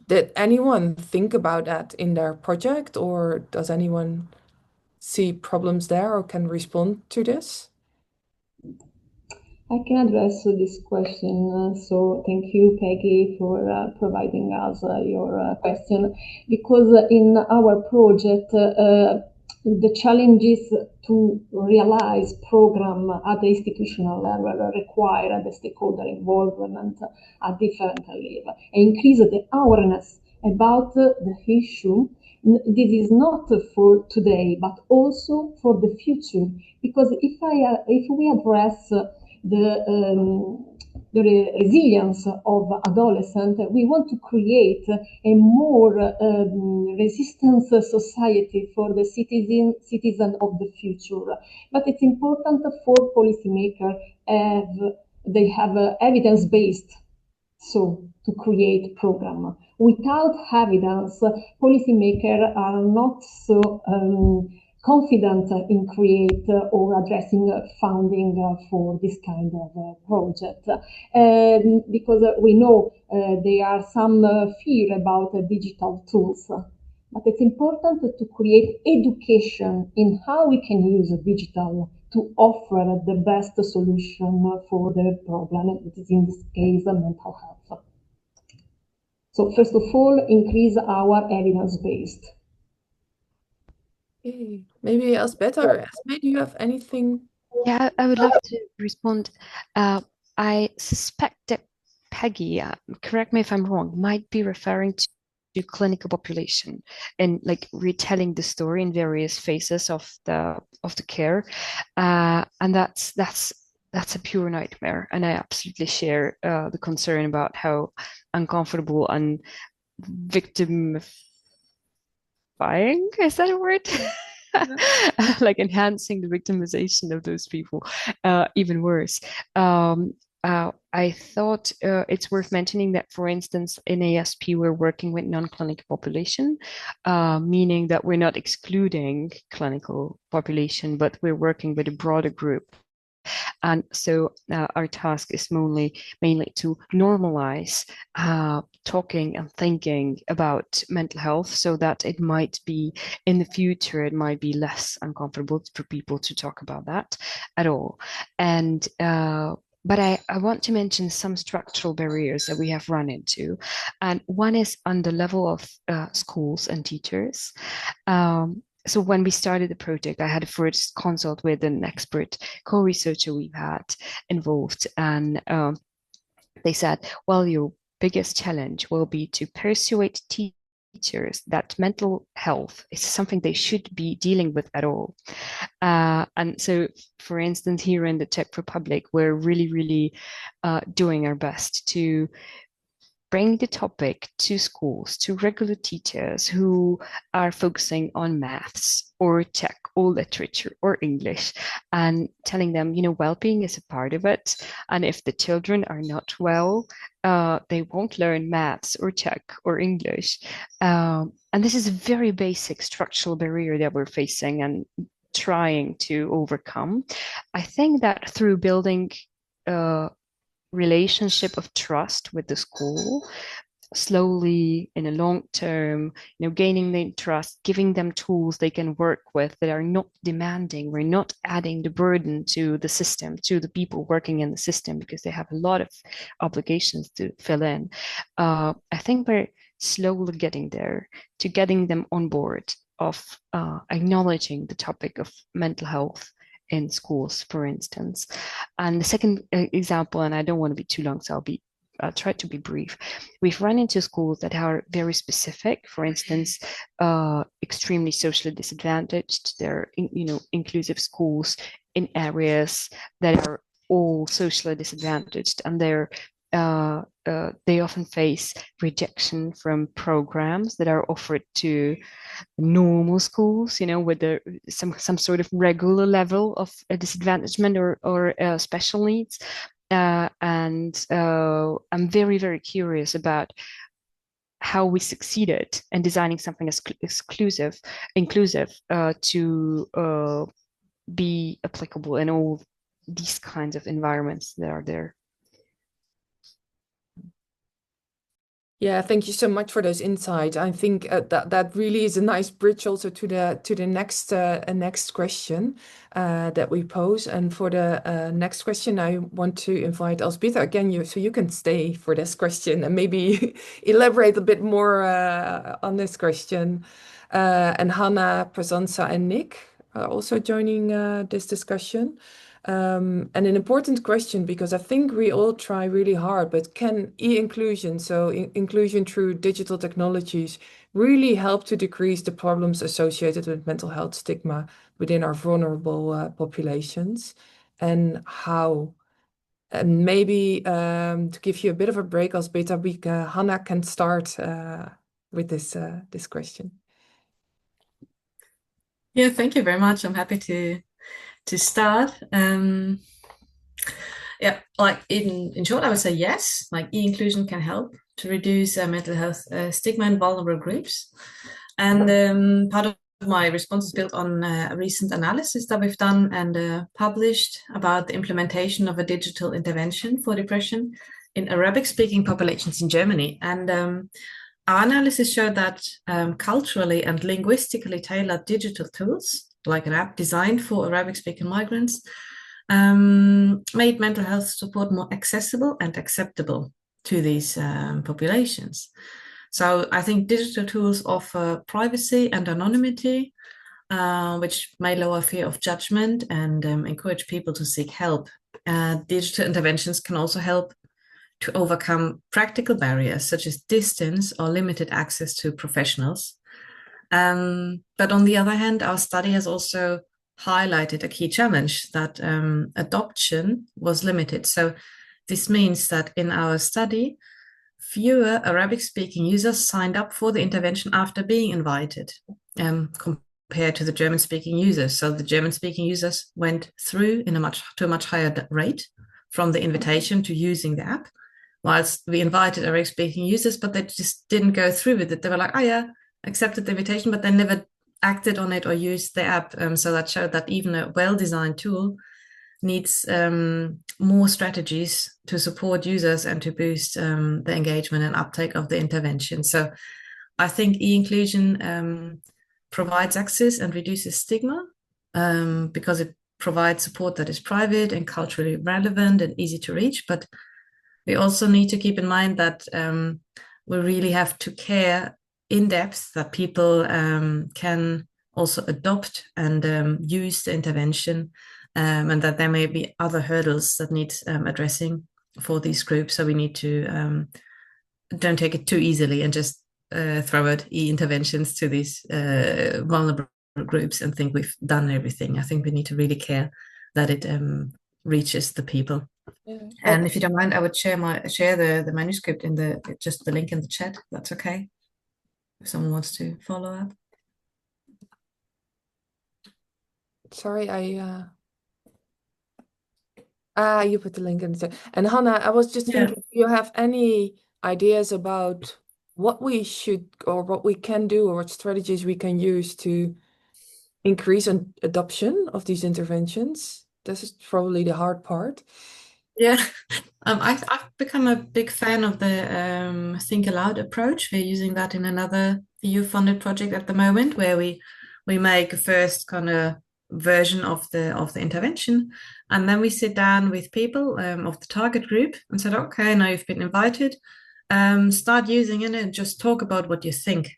Did anyone think about that in their project, or does anyone see problems there or can respond to this? I can address this question. So thank you, Peggy, for providing us your question. Because in our project, the challenges to realize program at the institutional level require the stakeholder involvement at different levels and increase the awareness about the issue. This is not for today, but also for the future. Because if we address the resilience of adolescents, we want to create a more resistant society for the citizen of the future. But it's important for policymakers they have evidence-based to create program. Without evidence, policymakers are not so confident in create or addressing funding for this kind of project. Because we know there are some fear about digital tools. But it's important to create education in how we can use digital to offer the best solution for the problem, which is in this case mental health. So first of all, increase our evidence-based. Okay. Maybe Elspeth or Esme, do you have anything? Yeah, I would love to respond. I suspect that Peggy, correct me if I'm wrong, might be referring to clinical population and like retelling the story in various phases of the care, and that's a pure nightmare. And I absolutely share the concern about how uncomfortable and victimifying, is that a word? Like enhancing the victimization of those people, even worse. I thought it's worth mentioning that, for instance, in ASP, we're working with non-clinical population, meaning that we're not excluding clinical population, but we're working with a broader group. And so our task is mainly to normalize talking and thinking about mental health so that it might be in the future, it might be less uncomfortable for people to talk about that at all. And but I want to mention some structural barriers that we have run into. And one is on the level of schools and teachers. So when we started the project, I had a first consult with an expert co-researcher we've had involved. And they said, well, your biggest challenge will be to persuade teachers that mental health is something they should be dealing with at all. And so, for instance, here in the Czech Republic, we're really doing our best to bring the topic to schools, to regular teachers who are focusing on maths or Czech or literature or English, and telling them, well-being is a part of it. And if the children are not well, they won't learn maths or Czech or English. And this is a very basic structural barrier that we're facing and trying to overcome. I think that through building relationship of trust with the school, slowly in a long term, gaining their trust, giving them tools they can work with that are not demanding. We're not adding the burden to the system, to the people working in the system, because they have a lot of obligations to fill in. I think we're slowly getting there, to getting them on board of acknowledging the topic of mental health in schools, for instance. And the second example, and I don't want to be too long, so I'll try to be brief. We've run into schools that are very specific, for instance, extremely socially disadvantaged. They're, inclusive schools in areas that are all socially disadvantaged, and they often face rejection from programs that are offered to normal schools, with some sort of regular level of disadvantagement or special needs. And I'm very, very curious about how we succeeded in designing something inclusive to be applicable in all these kinds of environments that are there. Yeah, thank you so much for those insights. I think that really is a nice bridge also to the next question that we pose. And for the next question, I want to invite Elzbieta again, so you can stay for this question and maybe elaborate a bit more on this question. And Hannah, Prasansa, and Nick are also joining this discussion. And an important question, because I think we all try really hard, but can e-inclusion, so inclusion through digital technologies, really help to decrease the problems associated with mental health stigma within our vulnerable populations? And how? And maybe to give you a bit of a break, Elzbieta, Hannah can start with this question. Yeah, thank you very much. I'm happy to start. Yeah, like in short, I would say yes. Like e-inclusion can help to reduce mental health stigma in vulnerable groups, and part of my response is built on a recent analysis that we've done and published about the implementation of a digital intervention for depression in Arabic-speaking populations in Germany. And our analysis showed that culturally and linguistically tailored digital tools, like an app designed for Arabic-speaking migrants, made mental health support more accessible and acceptable to these populations. So I think digital tools offer privacy and anonymity, which may lower fear of judgment and encourage people to seek help. Digital interventions can also help to overcome practical barriers such as distance or limited access to professionals. But on the other hand, our study has also highlighted a key challenge, that adoption was limited. So this means that in our study, fewer Arabic-speaking users signed up for the intervention after being invited, compared to the German-speaking users. So the German-speaking users went through to a much higher rate from the invitation to using the app, whilst we invited Arabic-speaking users, but they just didn't go through with it. They were like, oh yeah, accepted the invitation, but they never acted on it or used the app. So that showed that even a well-designed tool needs more strategies to support users and to boost the engagement and uptake of the intervention. So I think e-inclusion provides access and reduces stigma because it provides support that is private and culturally relevant and easy to reach. But we also need to keep in mind that we really have to care in depth that people can also adopt and use the intervention, and that there may be other hurdles that need addressing for these groups. So we need to don't take it too easily and just throw out e-interventions to these vulnerable groups and think we've done everything. I think we need to really care that it reaches the people. Yeah. And if you don't mind, I would share the manuscript in just the link in the chat. That's okay. If someone wants to follow up. Sorry, you put the link in the chat. And Hannah, I was just thinking, do you have any ideas about what we should or what we can do or what strategies we can use to increase adoption of these interventions? This is probably the hard part. Yeah, I've become a big fan of the Think Aloud approach. We're using that in another EU-funded project at the moment, where we make a first kind of version of the intervention, and then we sit down with people of the target group and said, okay, now you've been invited, start using it and just talk about what you think,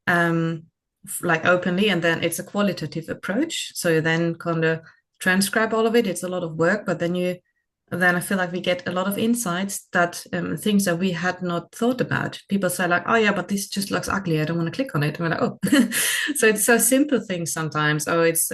like openly. And then it's a qualitative approach. So then kind of transcribe all of it. It's a lot of work, but then I feel like we get a lot of insights that things that we had not thought about. People say like, oh yeah, but this just looks ugly. I don't want to click on it. And we're like, oh, so it's so simple things sometimes. Oh, it's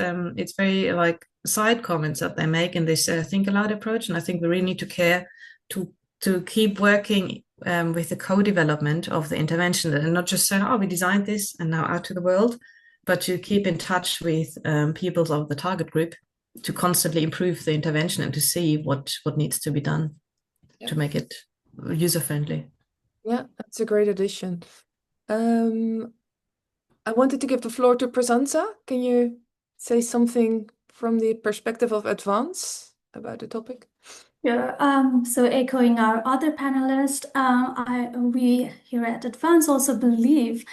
very like side comments that they make in this think aloud approach. And I think we really need to care to keep working with the co-development of the intervention and not just saying, oh, we designed this and now out to the world, but to keep in touch with people of the target group to constantly improve the intervention and to see what needs to be done to make it user-friendly. Yeah, that's a great addition. I wanted to give the floor to Prasansa. Can you say something from the perspective of Advance about the topic? Yeah, so echoing our other panelists, we here at Advance also believe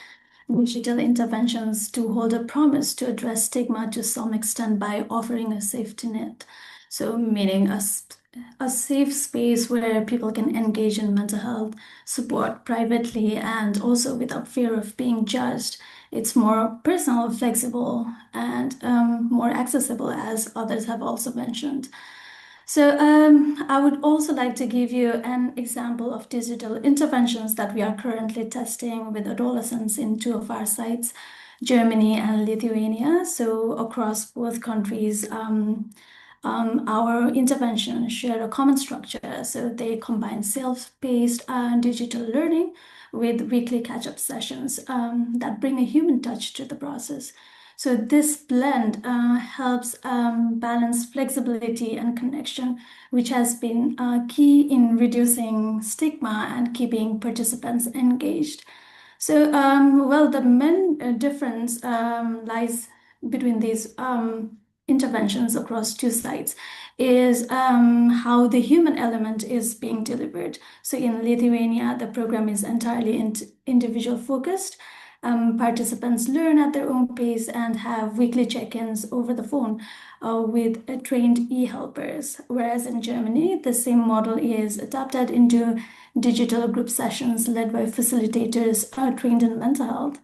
digital interventions to hold a promise to address stigma to some extent by offering a safety net. So meaning a safe space where people can engage in mental health support privately and also without fear of being judged. It's more personal, flexible, and more accessible, as others have also mentioned. So I would also like to give you an example of digital interventions that we are currently testing with adolescents in two of our sites, Germany and Lithuania. So across both countries, our interventions share a common structure. So they combine self-paced digital learning with weekly catch-up sessions that bring a human touch to the process. So this blend helps balance flexibility and connection, which has been key in reducing stigma and keeping participants engaged. So, well, the main difference lies between these interventions across two sites is how the human element is being delivered. So in Lithuania, the program is entirely individual focused. Participants learn at their own pace and have weekly check-ins over the phone with trained e-helpers. Whereas in Germany, the same model is adapted into digital group sessions led by facilitators trained in mental health.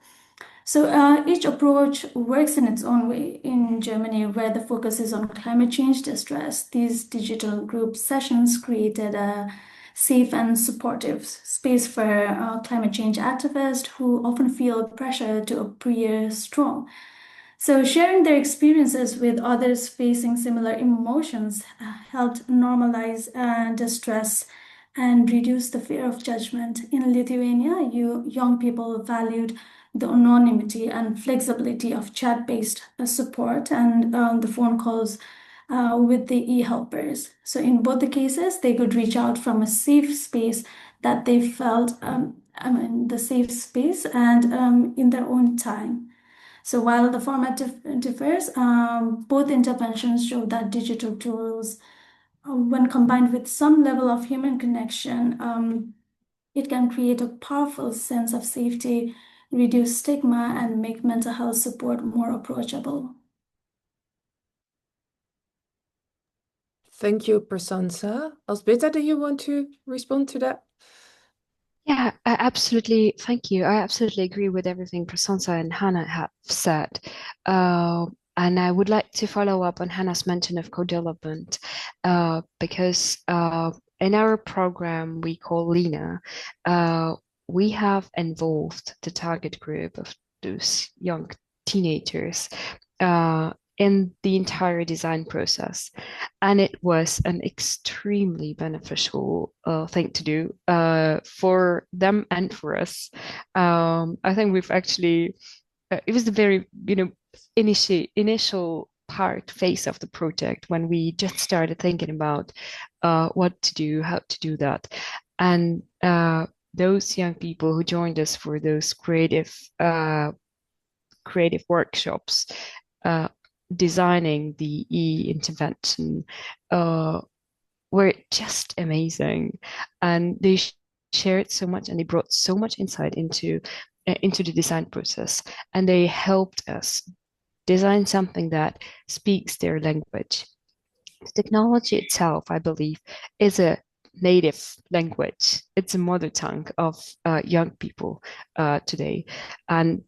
So each approach works in its own way. In Germany, where the focus is on climate change distress, these digital group sessions created a safe and supportive space for climate change activists who often feel pressure to appear strong. So, sharing their experiences with others facing similar emotions helped normalize distress and reduce the fear of judgment. In Lithuania, young people valued the anonymity and flexibility of chat-based support and the phone calls with the e-helpers. So in both the cases, they could reach out from a safe space that they felt, the safe space and in their own time. So while the format differs, both interventions show that digital tools, when combined with some level of human connection, it can create a powerful sense of safety, reduce stigma, and make mental health support more approachable. Thank you, Prasansa. Alsbeta, do you want to respond to that? Yeah, absolutely. Thank you. I absolutely agree with everything Prasansa and Hannah have said. And I would like to follow up on Hannah's mention of co-development because in our program we call Lena, we have involved the target group of those young teenagers in the entire design process. And it was an extremely beneficial thing to do for them and for us. I think we've actually, it was the very, initial phase of the project when we just started thinking about what to do, how to do that. And those young people who joined us for those creative workshops, designing the e-intervention were just amazing, and they shared so much and they brought so much insight into the design process, and they helped us design something that speaks their language. The technology itself, I believe, is a native language. It's a mother tongue of young people today, and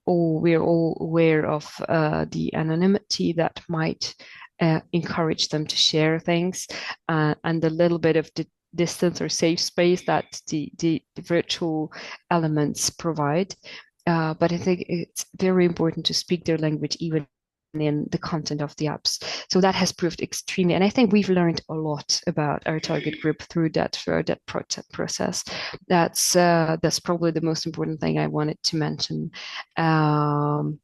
we're all aware of the anonymity that might encourage them to share things, and the little bit of distance or safe space that the virtual elements provide. But I think it's very important to speak their language even in the content of the apps. So that has proved extremely, and I think we've learned a lot about our target group through that process. That's probably the most important thing I wanted to mention. And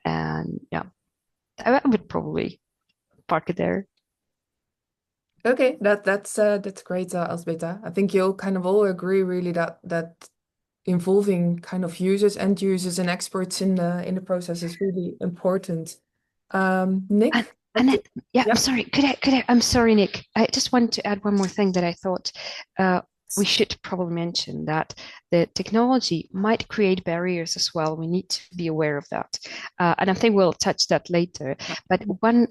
yeah, I would probably park it there. Okay, that's great, Elzbieta. I think you'll kind of all agree really that involving kind of users, end users, and experts in the process is really important. Nick? Annette, yeah, Yeah. I'm sorry. I'm sorry, Nick. I just wanted to add one more thing that I thought we should probably mention, that the technology might create barriers as well. We need to be aware of that. And I think we'll touch that later. But one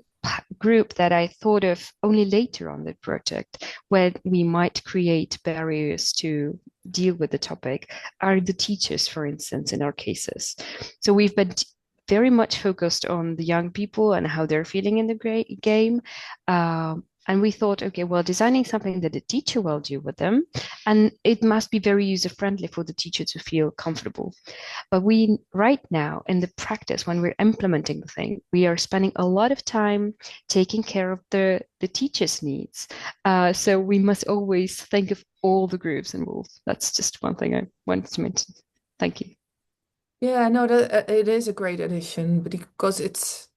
group that I thought of only later on the project, when we might create barriers to deal with the topic, are the teachers, for instance, in our cases. So we've been very much focused on the young people and how they're feeling in the game. And we thought, okay, well, designing something that the teacher will do with them, and it must be very user-friendly for the teacher to feel comfortable. But we, right now, in the practice, when we're implementing the thing, we are spending a lot of time taking care of the teacher's needs. So we must always think of all the groups involved. That's just one thing I wanted to mention. Thank you. Yeah, no, it is a great addition, because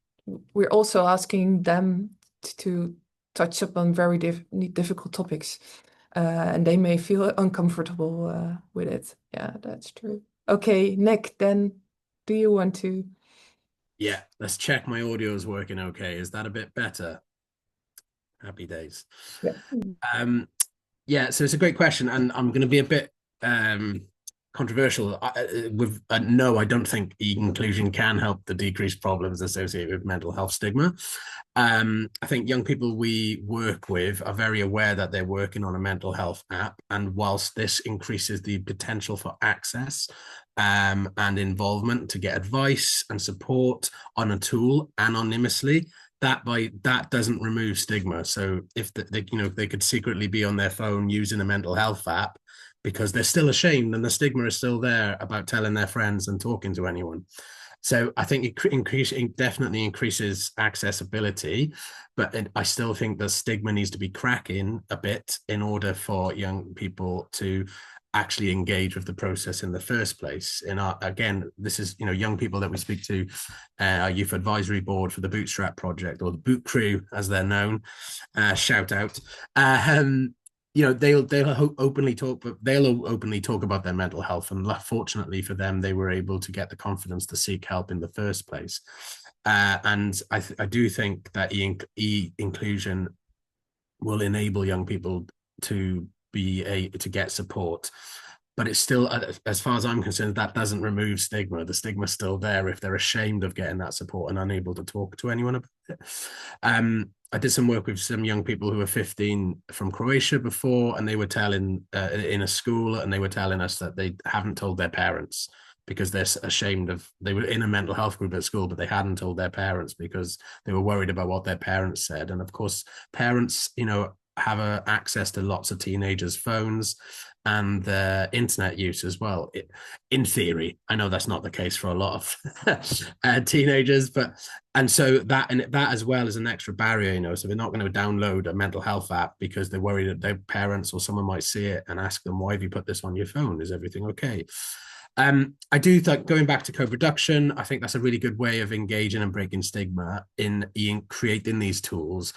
we're also asking them to touch upon very difficult topics, and they may feel uncomfortable with it. Yeah, that's true. Okay, Nick, then do you want to? Yeah, let's check my audio is working okay. Is that a bit better? Happy days. Yeah. Yeah, so it's a great question, and I'm going to be a bit controversial. No, I don't think inclusion can help the decreased problems associated with mental health stigma. I think young people we work with are very aware that they're working on a mental health app, and whilst this increases the potential for access and involvement to get advice and support on a tool anonymously, that doesn't remove stigma. So if they could secretly be on their phone using a mental health app because they're still ashamed, and the stigma is still there about telling their friends and talking to anyone. So I think it definitely increases accessibility, but I still think the stigma needs to be cracking a bit in order for young people to actually engage with the process in the first place. Again, this is young people that we speak to, our youth advisory board for the Bootstrap project, or the Boot Crew as they're known. Shout out. They'll openly talk, but they'll openly talk about their mental health, and fortunately for them, they were able to get the confidence to seek help in the first place. And I do think that inclusion will enable young people to get support, but it's still, as far as I'm concerned, that doesn't remove stigma. The stigma's still there if they're ashamed of getting that support and unable to talk to anyone about it. I did some work with some young people who were 15 from Croatia before, and they were telling in a school, and they were telling us that they haven't told their parents because they're ashamed they were in a mental health group at school, but they hadn't told their parents because they were worried about what their parents said. And of course, parents, have access to lots of teenagers' phones and their internet use as well. In theory, I know that's not the case for a lot of teenagers, so that as well is an extra barrier, so they're not going to download a mental health app because they're worried that their parents or someone might see it and ask them, why have you put this on your phone? Is everything okay? I do think, going back to co-production, I think that's a really good way of engaging and breaking stigma in creating these tools.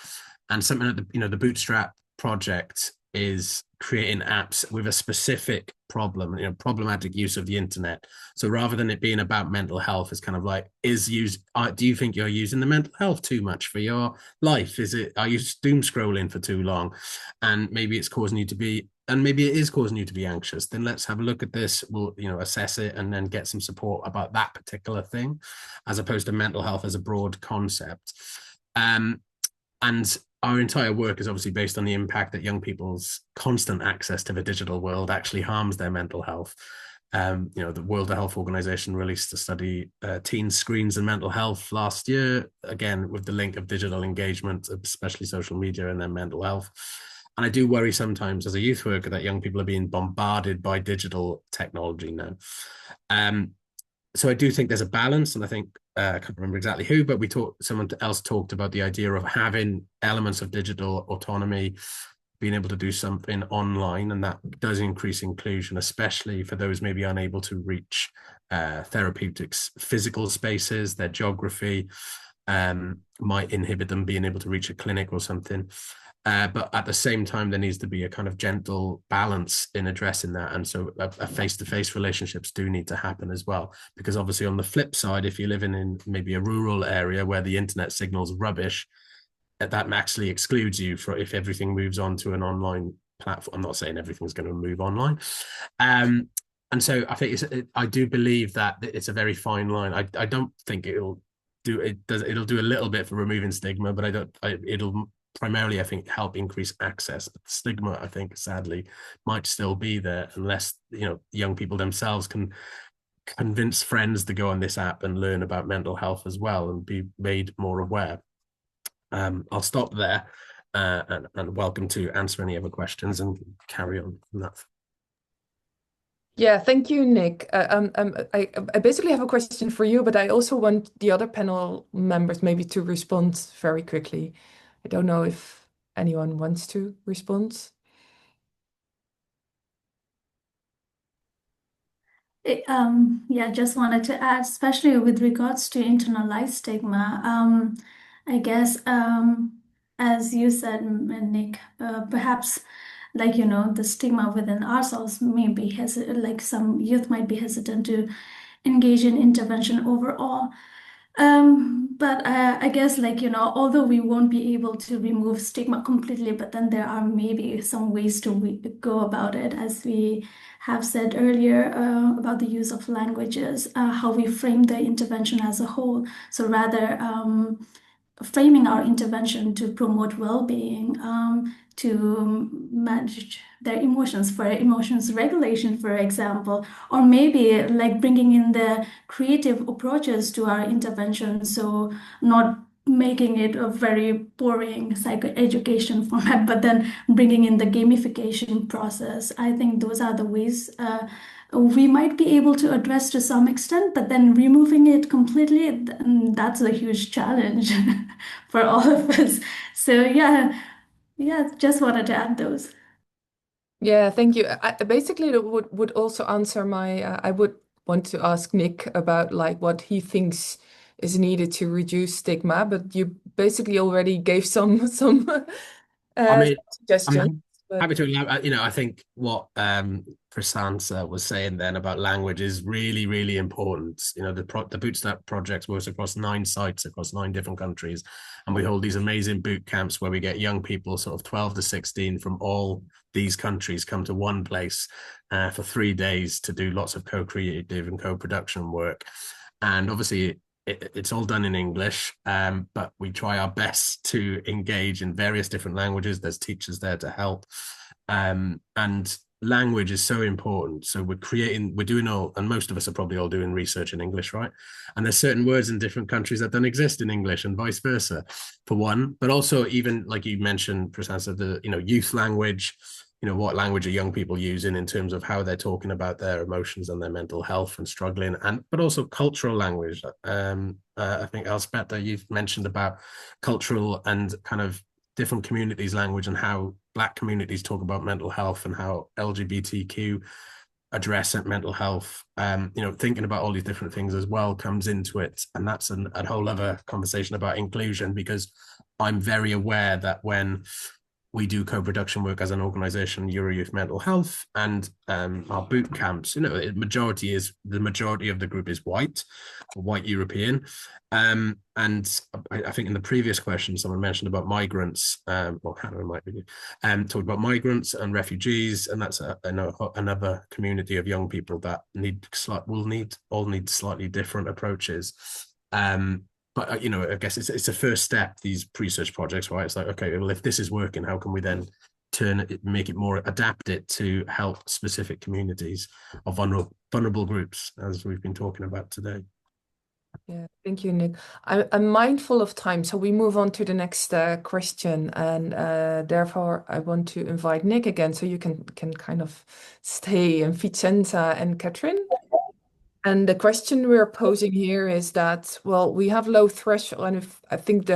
And something that the Bootstrap project is creating apps with a specific problem, problematic use of the internet. So rather than it being about mental health, it's kind of like, do you think you're using the mental health too much for your life? Are you doom scrolling for too long? And maybe it's causing you to be, and maybe it is causing you to be anxious. Then let's have a look at this. We'll, assess it and then get some support about that particular thing, as opposed to mental health as a broad concept. And our entire work is obviously based on the impact that young people's constant access to the digital world actually harms their mental health. The World Health Organization released a study, teen screens and mental health last year, again, with the link of digital engagement, especially social media, and then mental health. And I do worry sometimes as a youth worker that young people are being bombarded by digital technology now. So I do think there's a balance, and I think I can't remember exactly who, but someone else talked about the idea of having elements of digital autonomy, being able to do something online, and that does increase inclusion, especially for those maybe unable to reach therapeutics, physical spaces. Their geography might inhibit them being able to reach a clinic or something. But at the same time, there needs to be a kind of gentle balance in addressing that. And so a face-to-face relationships do need to happen as well. Because obviously on the flip side, if you're living in maybe a rural area where the internet signal's rubbish, that actually excludes you if everything moves on to an online platform. I'm not saying everything's going to move online. And so I think I do believe that it's a very fine line. I don't think it'll do a little bit for removing stigma, but it'll primarily, I think, help increase access. But the stigma, I think, sadly, might still be there unless young people themselves can convince friends to go on this app and learn about mental health as well and be made more aware. I'll stop there and welcome to answer any other questions and carry on from that. Yeah, thank you, Nick. I basically have a question for you, but I also want the other panel members maybe to respond very quickly. I don't know if anyone wants to respond. Yeah, just wanted to add, especially with regards to internalized stigma, I guess, as you said, Nick, perhaps the stigma within ourselves may be hesitant, like some youth might be hesitant to engage in intervention overall. But I guess although we won't be able to remove stigma completely, but then there are maybe some ways to go about it, as we have said earlier about the use of languages, how we frame the intervention as a whole. So rather framing our intervention to promote well-being, to manage their emotions, for emotions regulation, for example, or maybe bringing in the creative approaches to our intervention. So not making it a very boring psychoeducation format, but then bringing in the gamification process. I think those are the ways we might be able to address to some extent, but then removing it completely, that's a huge challenge for all of us. So yeah, just wanted to add those. Yeah, thank you. Basically, it would also answer my. I would want to ask Nick about what he thinks is needed to reduce stigma, but you basically already gave some suggestions. Happy to, I think what Prasansa was saying then about language is really, really important. The Bootstrap project works across 9 sites across 9 different countries, and we hold these amazing boot camps where we get young people, sort of 12 to 16, from all these countries come to one place for 3 days to do lots of co-creative and co-production work. And obviously, it's all done in English, but we try our best to engage in various different languages. There's teachers there to help. And language is so important. So we're doing all, and most of us are probably all doing research in English, right? And there's certain words in different countries that don't exist in English, and vice versa, for one. But also, even like you mentioned, Prasansa, the youth language. What language are young people using in terms of how they're talking about their emotions and their mental health and struggling, but also cultural language. I think Elspeth, you've mentioned about cultural and kind of different communities' language and how Black communities talk about mental health and how LGBTQ address mental health. Thinking about all these different things as well comes into it, and that's a whole other conversation about inclusion, because I'm very aware that when we do co-production work as an organization, Eurojouth Mental Health, and our boot camps, the majority of the group is white European. And I think in the previous question, someone mentioned about migrants, or Hannah might be, talked about migrants and refugees, and that's another community of young people that need slightly different approaches. But I guess it's a first step, these research projects, right? It's like, okay, well, if this is working, how can we then make it more, adapt it to help specific communities or vulnerable groups, as we've been talking about today. Yeah, thank you, Nick. I'm mindful of time, so we move on to the next question, and therefore I want to invite Nick again, so you can kind of stay, and Vicenza and Catherine. And the question we're posing here is that, well, we have low threshold, and I think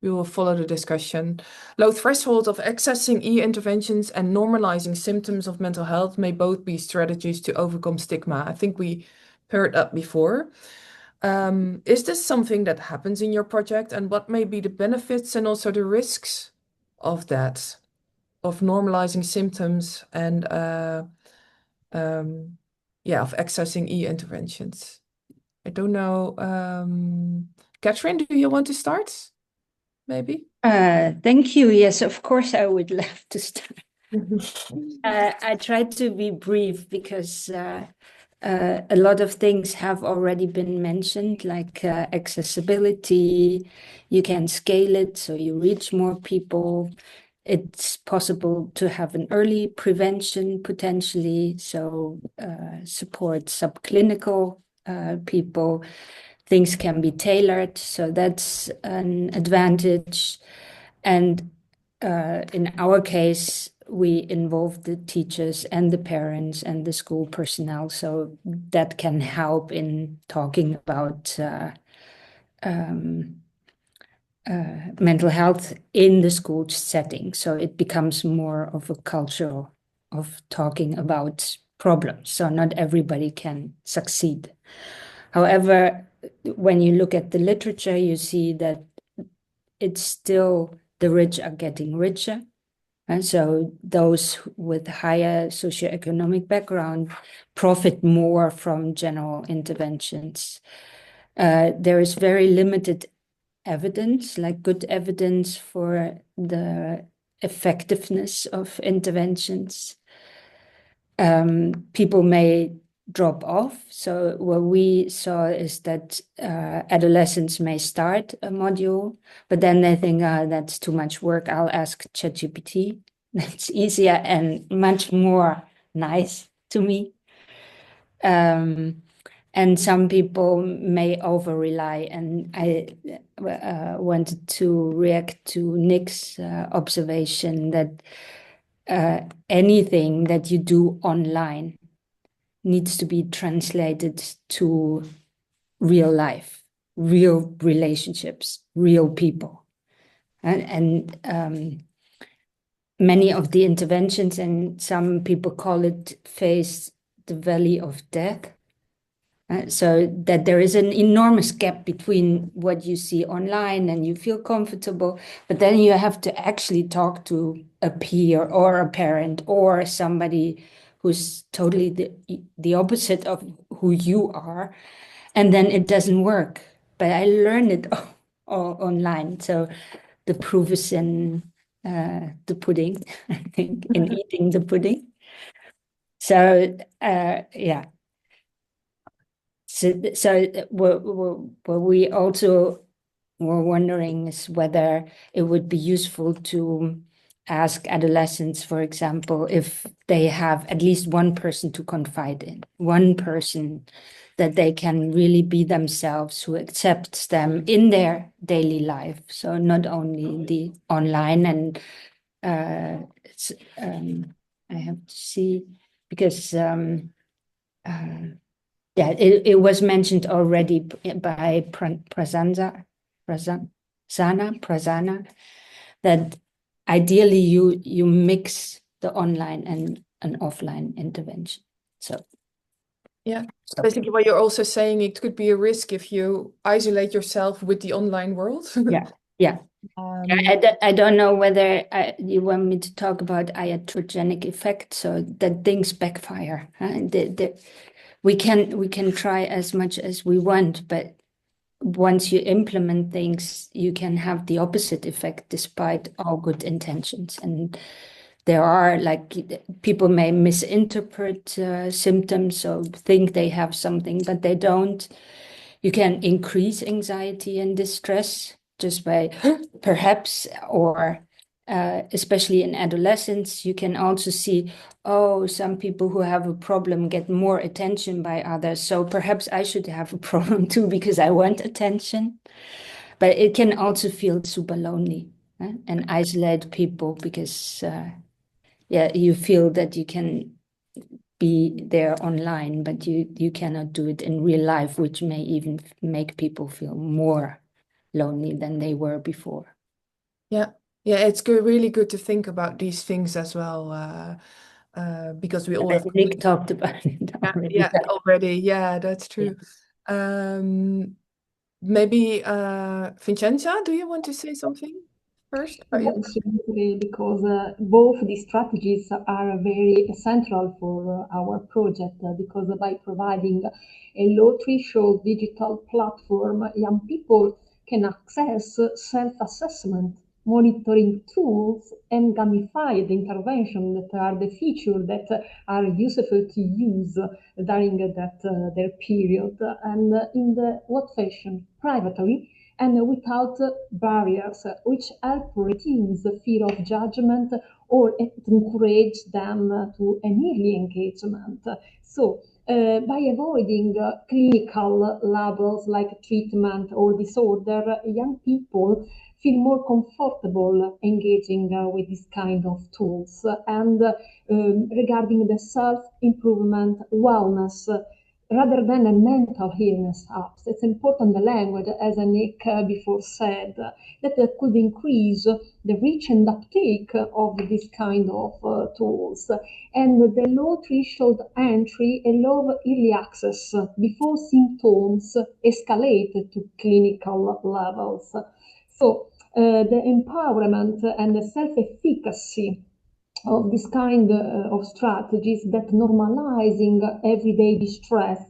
we will follow the discussion. Low threshold of accessing e-interventions and normalizing symptoms of mental health may both be strategies to overcome stigma. I think we heard that before. Is this something that happens in your project, and what may be the benefits and also the risks of that, of normalizing symptoms and of accessing e-interventions? I don't know. Catherine, do you want to start? Maybe? Thank you. Yes, of course, I would love to start. I tried to be brief because a lot of things have already been mentioned, like accessibility. You can scale it so you reach more people. It's possible to have an early prevention potentially, so support subclinical people. Things can be tailored, so that's an advantage. And in our case, we involve the teachers and the parents and the school personnel, so that can help in talking about mental health in the school setting. So it becomes more of a culture of talking about problems. So not everybody can succeed. However, when you look at the literature, you see that it's still the rich are getting richer. And so those with higher socioeconomic background profit more from general interventions. There is very limited evidence, like good evidence for the effectiveness of interventions. People may drop off. So what we saw is that adolescents may start a module, but then they think, that's too much work. I'll ask ChatGPT. That's easier and much more nice to me. And some people may over rely. And I wanted to react to Nick's observation that anything that you do online needs to be translated to real life, real relationships, real people. And many of the interventions, and some people call it face the valley of death. So that there is an enormous gap between what you see online and you feel comfortable, but then you have to actually talk to a peer or a parent or somebody who's totally the opposite of who you are, and then it doesn't work. But I learned it all online. So the proof is in the pudding, I think, in eating the pudding. So yeah. So what we also were wondering is whether it would be useful to ask adolescents, for example, if they have at least one person to confide in, one person that they can really be themselves, who accepts them in their daily life. So not only the online, and I have to see, because yeah, it was mentioned already by Prasanna, that ideally you mix the online and an offline intervention. So yeah, basically what you're also saying, it could be a risk if you isolate yourself with the online world. yeah. I don't know whether you want me to talk about iatrogenic effect, so that things backfire. We can try as much as we want, but once you implement things, you can have the opposite effect despite all good intentions. And there are, like, people may misinterpret symptoms, so think they have something, but they don't. You can increase anxiety and distress just by perhaps, or especially in adolescence, you can also see, oh, some people who have a problem get more attention by others. So perhaps I should have a problem too because I want attention. But it can also feel super lonely and isolate people because, yeah, you feel that you can be there online, but you cannot do it in real life, which may even make people feel more lonely than they were before. Yeah, it's good, really good to think about these things as well, because we all have Nick talked about it already. yeah, already. Yeah, that's true. Maybe Vincenza, do you want to say something first about your Absolutely, because both these strategies are very central for our project because by providing a low threshold digital platform, young people can access self-assessment, monitoring tools, and gamified intervention that are the features that are useful to use during their period and in the what fashion privately and without barriers, which help reduce the fear of judgment or encourage them to an early engagement. So, by avoiding clinical labels like treatment or disorder, young people feel more comfortable engaging with this kind of tools. And regarding the self-improvement, wellness, rather than a mental illness apps. It's important the language, as Nick before said, that could increase the reach and uptake of this kind of tools. And the low threshold entry allow early access before symptoms escalate to clinical levels. So the empowerment and the self-efficacy of this kind of strategies that normalizing everyday distress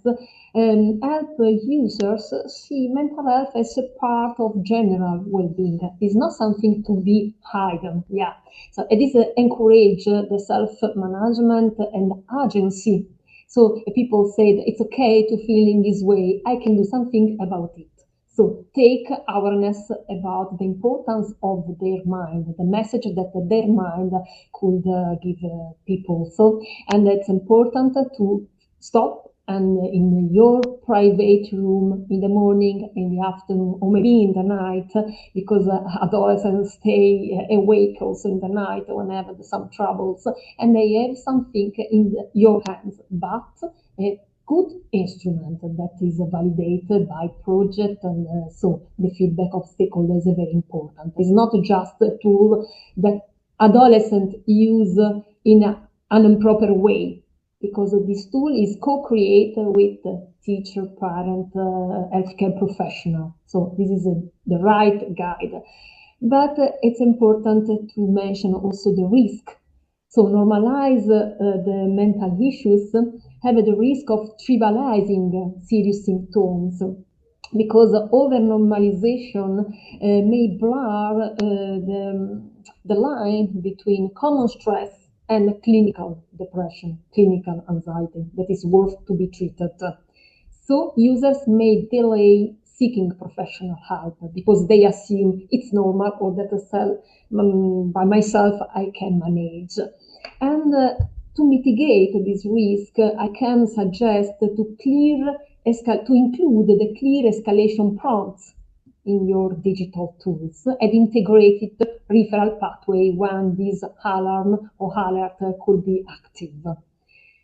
help users see mental health as a part of general well-being. It's not something to be hidden. Yeah. So it is encourage the self-management and agency. So people say that it's okay to feel in this way. I can do something about it. So take awareness about the importance of their mind, the message that their mind could give people. So, and it's important to stop and in your private room in the morning, in the afternoon, or maybe in the night, because adolescents stay awake also in the night when they have some troubles, and they have something in your hands, but good instrument that is validated by project and so the feedback of stakeholders is very important. It's not just a tool that adolescents use in an improper way because this tool is co-created with teacher, parent, healthcare professional. So this is the right guide. But it's important to mention also the risk. So normalize the mental issues have the risk of trivializing serious symptoms because over normalization may blur the line between common stress and clinical depression, clinical anxiety that is worth to be treated. So users may delay seeking professional help because they assume it's normal or that by myself I can manage. And to mitigate this risk, I can suggest to include the clear escalation prompts in your digital tools and integrated referral pathway when this alarm or alert could be active.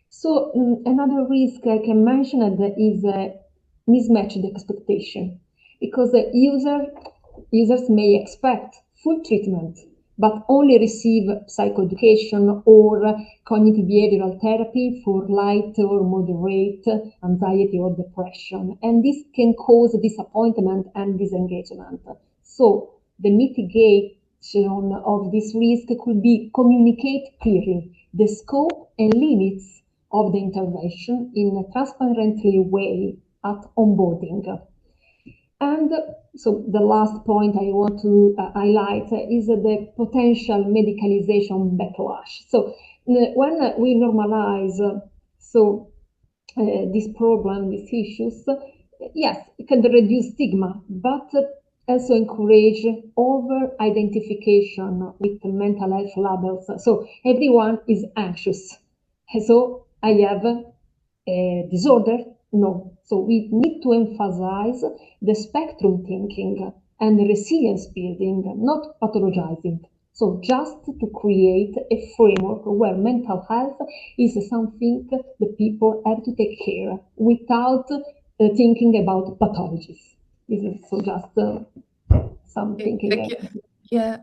So another risk I can mention is mismatched expectation because the users may expect full treatment but only receive psychoeducation or cognitive behavioral therapy for light or moderate anxiety or depression. And this can cause disappointment and disengagement. So the mitigation of this risk could be communicate clearly the scope and limits of the intervention in a transparently way at onboarding. And so the last point I want to highlight is the potential medicalization backlash. So when we normalize this problem, these issues, yes, it can reduce stigma, but also encourage over-identification with mental health labels. So everyone is anxious. So I have a disorder? No. So we need to emphasize the spectrum thinking and resilience building, not pathologizing. So just to create a framework where mental health is something the people have to take care without thinking about pathologies. This is so just some thinking. Thank you. Yeah,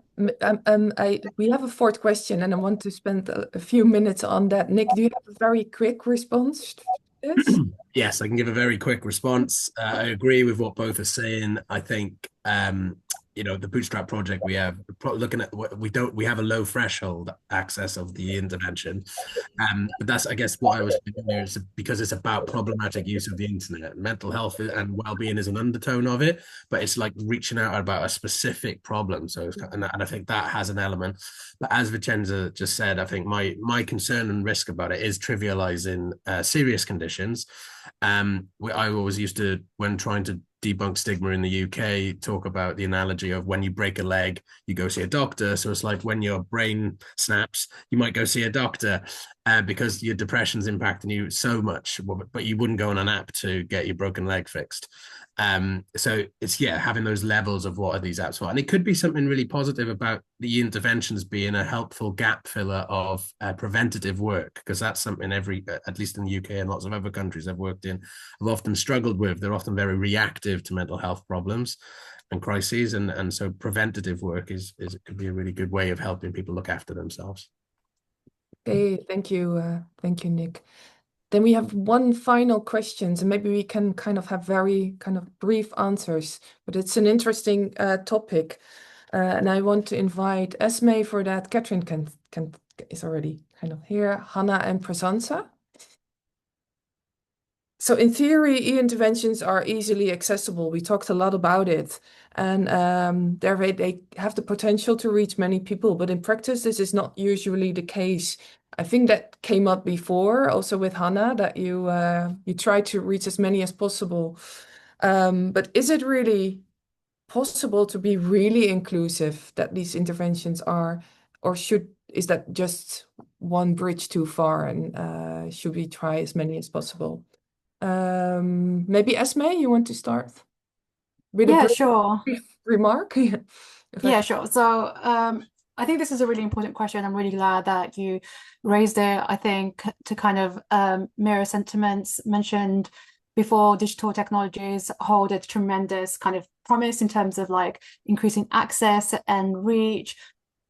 we have a fourth question, and I want to spend a few minutes on that. Nick, do you have a very quick response to this? Yes, I can give a very quick response. I agree with what both are saying. I think the Bootstrap project we have looking at what we have a low threshold access of the intervention. But that's, I guess, what I was thinking there is because it's about problematic use of the internet. Mental health and well-being is an undertone of it, but it's like reaching out about a specific problem. So, and I think that has an element. But as Vicenza just said, I think my concern and risk about it is trivializing serious conditions. I always used to, when trying to debunk stigma in the UK, talk about the analogy of when you break a leg, you go see a doctor. So it's like when your brain snaps, you might go see a doctor because your depression's impacting you so much, but you wouldn't go on an app to get your broken leg fixed. So it's having those levels of what are these apps for, and it could be something really positive about the interventions being a helpful gap filler of preventative work, because that's something at least in the UK and lots of other countries I've worked in, have often struggled with. They're often very reactive to mental health problems and crises, and so preventative work is could be a really good way of helping people look after themselves. Okay, thank you, Nick. Then we have one final question, and maybe we can kind of have very kind of brief answers, but it's an interesting topic. And I want to invite Esme for that. Catherine is already kind of here, Hannah and Prasansa. So in theory, e-interventions are easily accessible. We talked a lot about it, and they have the potential to reach many people, but in practice, this is not usually the case. I think that came up before, also with Hannah, that you try to reach as many as possible. But is it really possible to be really inclusive that these interventions are, or is that just one bridge too far, and should we try as many as possible? Maybe Esme, you want to start with a brief remark? Yeah, sure. So I think this is a really important question. I'm really glad that you raised it. I think to kind of mirror sentiments mentioned before, digital technologies hold a tremendous kind of promise in terms of like increasing access and reach.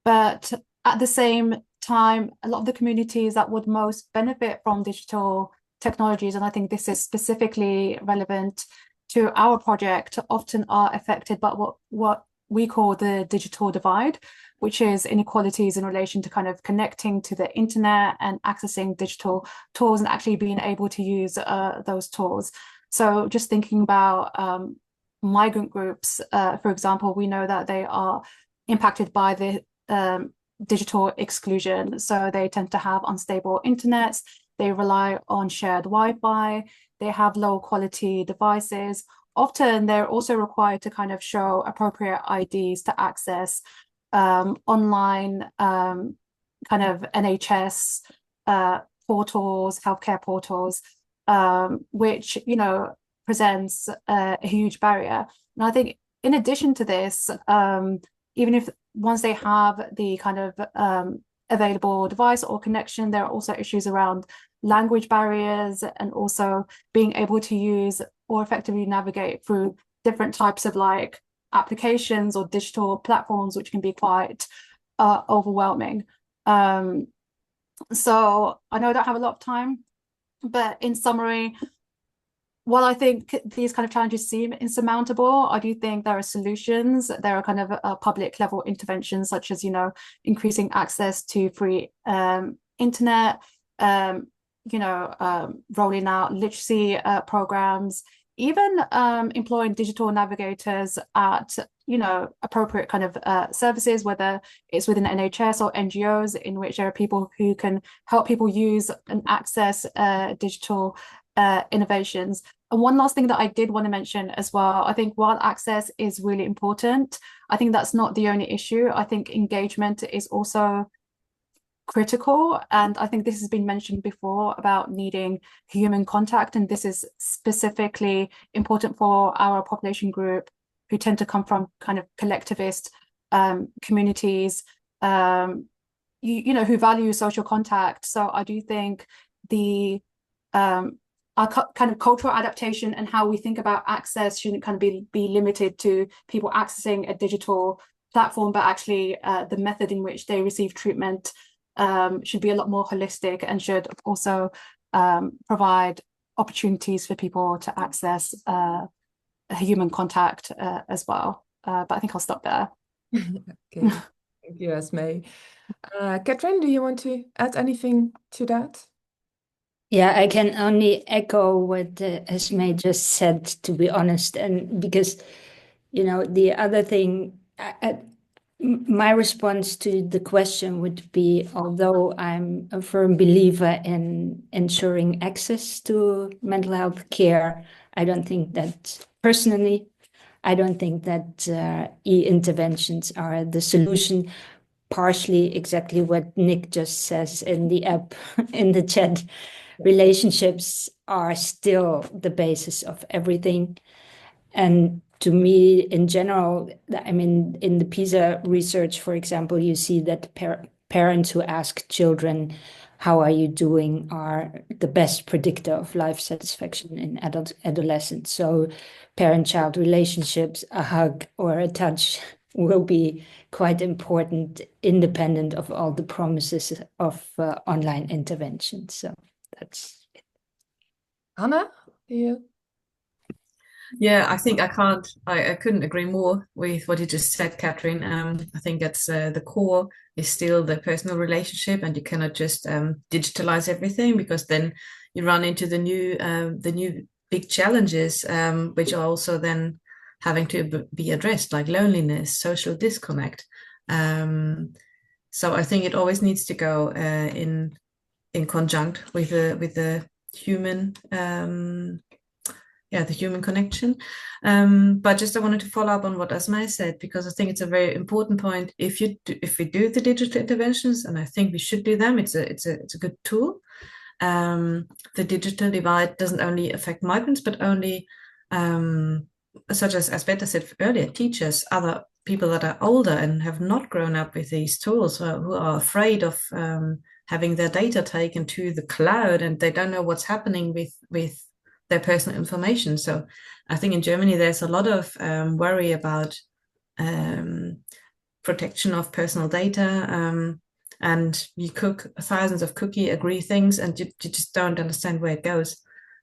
But at the same time, a lot of the communities that would most benefit from digital technologies, and I think this is specifically relevant to our project, often are affected by what we call the digital divide, which is inequalities in relation to kind of connecting to the internet and accessing digital tools and actually being able to use those tools. So just thinking about migrant groups, for example, we know that they are impacted by the digital exclusion. So they tend to have unstable internets, they rely on shared Wi-Fi, they have low quality devices. Often they're also required to kind of show appropriate IDs to access online kind of NHS portals, healthcare portals, which, presents a huge barrier. And I think in addition to this, even if once they have the kind of available device or connection, there are also issues around language barriers and also being able to use or effectively navigate through different types of like applications or digital platforms, which can be quite overwhelming. So I know I don't have a lot of time, but in summary, while I think these kind of challenges seem insurmountable, I do think there are solutions. There are kind of public level interventions, such as, increasing access to free internet, rolling out literacy programs, even employing digital navigators at, appropriate kind of services, whether it's within NHS or NGOs, in which there are people who can help people use and access digital innovations. And one last thing that I did want to mention as well, I think while access is really important, I think that's not the only issue. I think engagement is also critical. And I think this has been mentioned before about needing human contact. And this is specifically important for our population group who tend to come from kind of collectivist communities, who value social contact. So I do think the our kind of cultural adaptation and how we think about access shouldn't kind of be limited to people accessing a digital platform, but actually the method in which they receive treatment should be a lot more holistic and should also provide opportunities for people to access human contact as well. But I think I'll stop there. Okay, thank you, Esme. Catherine, do you want to add anything to that? Yeah, I can only echo what Esme just said, to be honest. And because, the other thing, my response to the question would be, although I'm a firm believer in ensuring access to mental health care, I don't think that e-interventions are the solution. Partially exactly what Nick just says in the app, in the chat. Relationships are still the basis of everything. And to me, in general, I mean, in the PISA research, for example, you see that parents who ask children, how are you doing, are the best predictor of life satisfaction in adolescence. So parent-child relationships, a hug or a touch will be quite important, independent of all the promises of online interventions. So that's it. Hannah, do you? Yeah, I think I couldn't agree more with what you just said, Catherine. I think that's the core is still the personal relationship, and you cannot just digitalize everything, because then you run into the new big challenges, which are also then having to be addressed, like loneliness, social disconnect. So I think it always needs to go in conjunct with the human the human connection. But just I wanted to follow up on what Asma said, because I think it's a very important point. If we do the digital interventions, and I think we should do them, it's a good tool. The digital divide doesn't only affect migrants, but only such as Beta said earlier, teachers, other people that are older and have not grown up with these tools, who are afraid of having their data taken to the cloud, and they don't know what's happening with their personal information. So I think in Germany there's a lot of worry about protection of personal data, and you cook thousands of cookie agree things, and you just don't understand where it goes.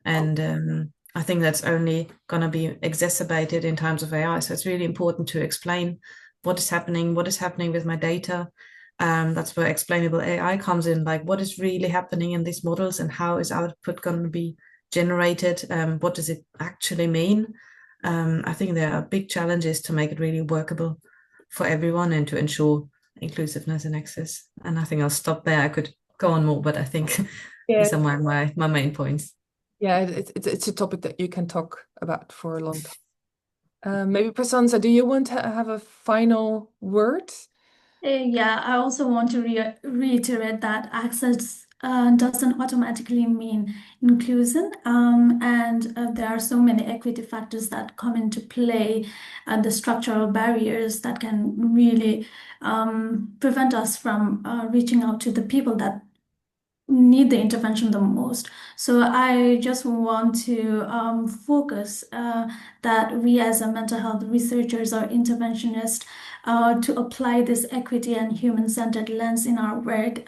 And I think that's only going to be exacerbated in times of AI. So it's really important to explain what is happening with my data. That's where explainable AI comes in, like what is really happening in these models and how is output going to be generated, what does it actually mean? I think there are big challenges to make it really workable for everyone and to ensure inclusiveness and access. And I think I'll stop there. I could go on more, but I think these are my main points. Yeah, it's a topic that you can talk about for a long time. Maybe Prasansa, do you want to have a final word? Yeah, I also want to reiterate that access doesn't automatically mean inclusion, and there are so many equity factors that come into play, and the structural barriers that can really prevent us from reaching out to the people that need the intervention the most. So I just want to focus that we as a mental health researchers or interventionists to apply this equity and human-centered lens in our work.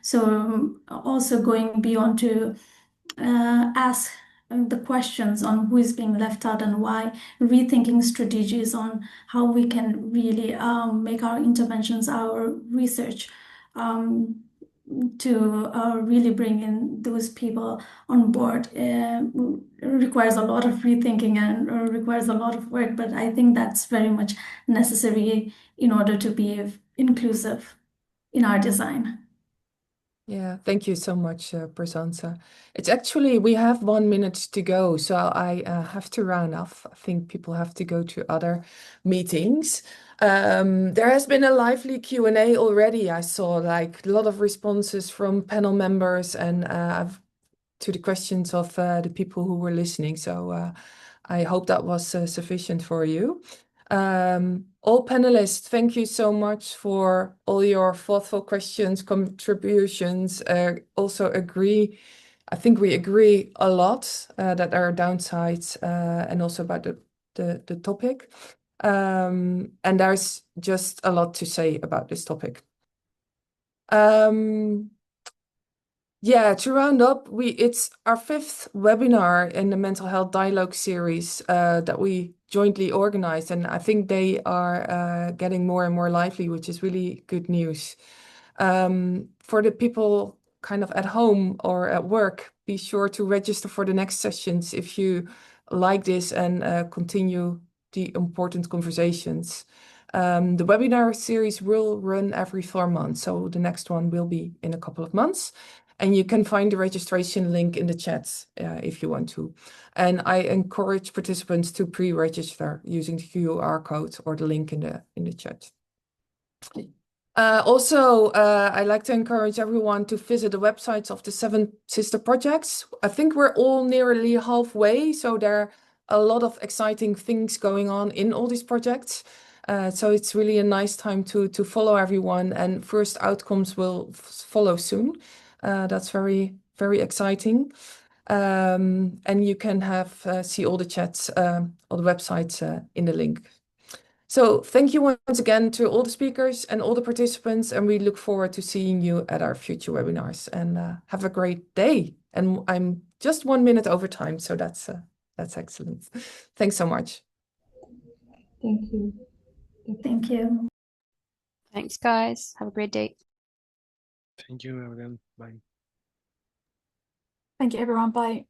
So also going beyond to ask the questions on who is being left out and why, rethinking strategies on how we can really make our interventions, our research, to really bring in those people on board. Requires a lot of rethinking and requires a lot of work, but I think that's very much necessary in order to be inclusive in our design. Yeah, thank you so much, Prasansa. It's actually, we have 1 minute to go, so I have to round off. I think people have to go to other meetings. There has been a lively Q&A already. I saw like a lot of responses from panel members and to the questions of the people who were listening. So I hope that was sufficient for you. All panelists, thank you so much for all your thoughtful questions, contributions. Also I think we agree a lot that there are downsides and also about the topic. And there's just a lot to say about this topic. Yeah, to round up, it's our 5th webinar in the mental health dialogue series that we jointly organized, and I think they are getting more and more lively, which is really good news. For the people kind of at home or at work, be sure to register for the next sessions if you like this and continue the important conversations. The webinar series will run every 4 months, so the next one will be in a couple of months. And you can find the registration link in the chat if you want to. And I encourage participants to pre-register using the QR code or the link in the chat. Also, I'd like to encourage everyone to visit the websites of the 7 sister projects. I think we're all nearly halfway, so there are a lot of exciting things going on in all these projects. So it's really a nice time to follow everyone, and first outcomes will follow soon. That's very, very exciting. And you can see all the chats, all the websites in the link. So thank you once again to all the speakers and all the participants, and we look forward to seeing you at our future webinars. And have a great day. And I'm just 1 minute over time, so that's excellent. Thanks so much. Thank you. Thank you. Thanks, guys. Have a great day. Thank you, everyone. Bye. Thank you, everyone. Bye.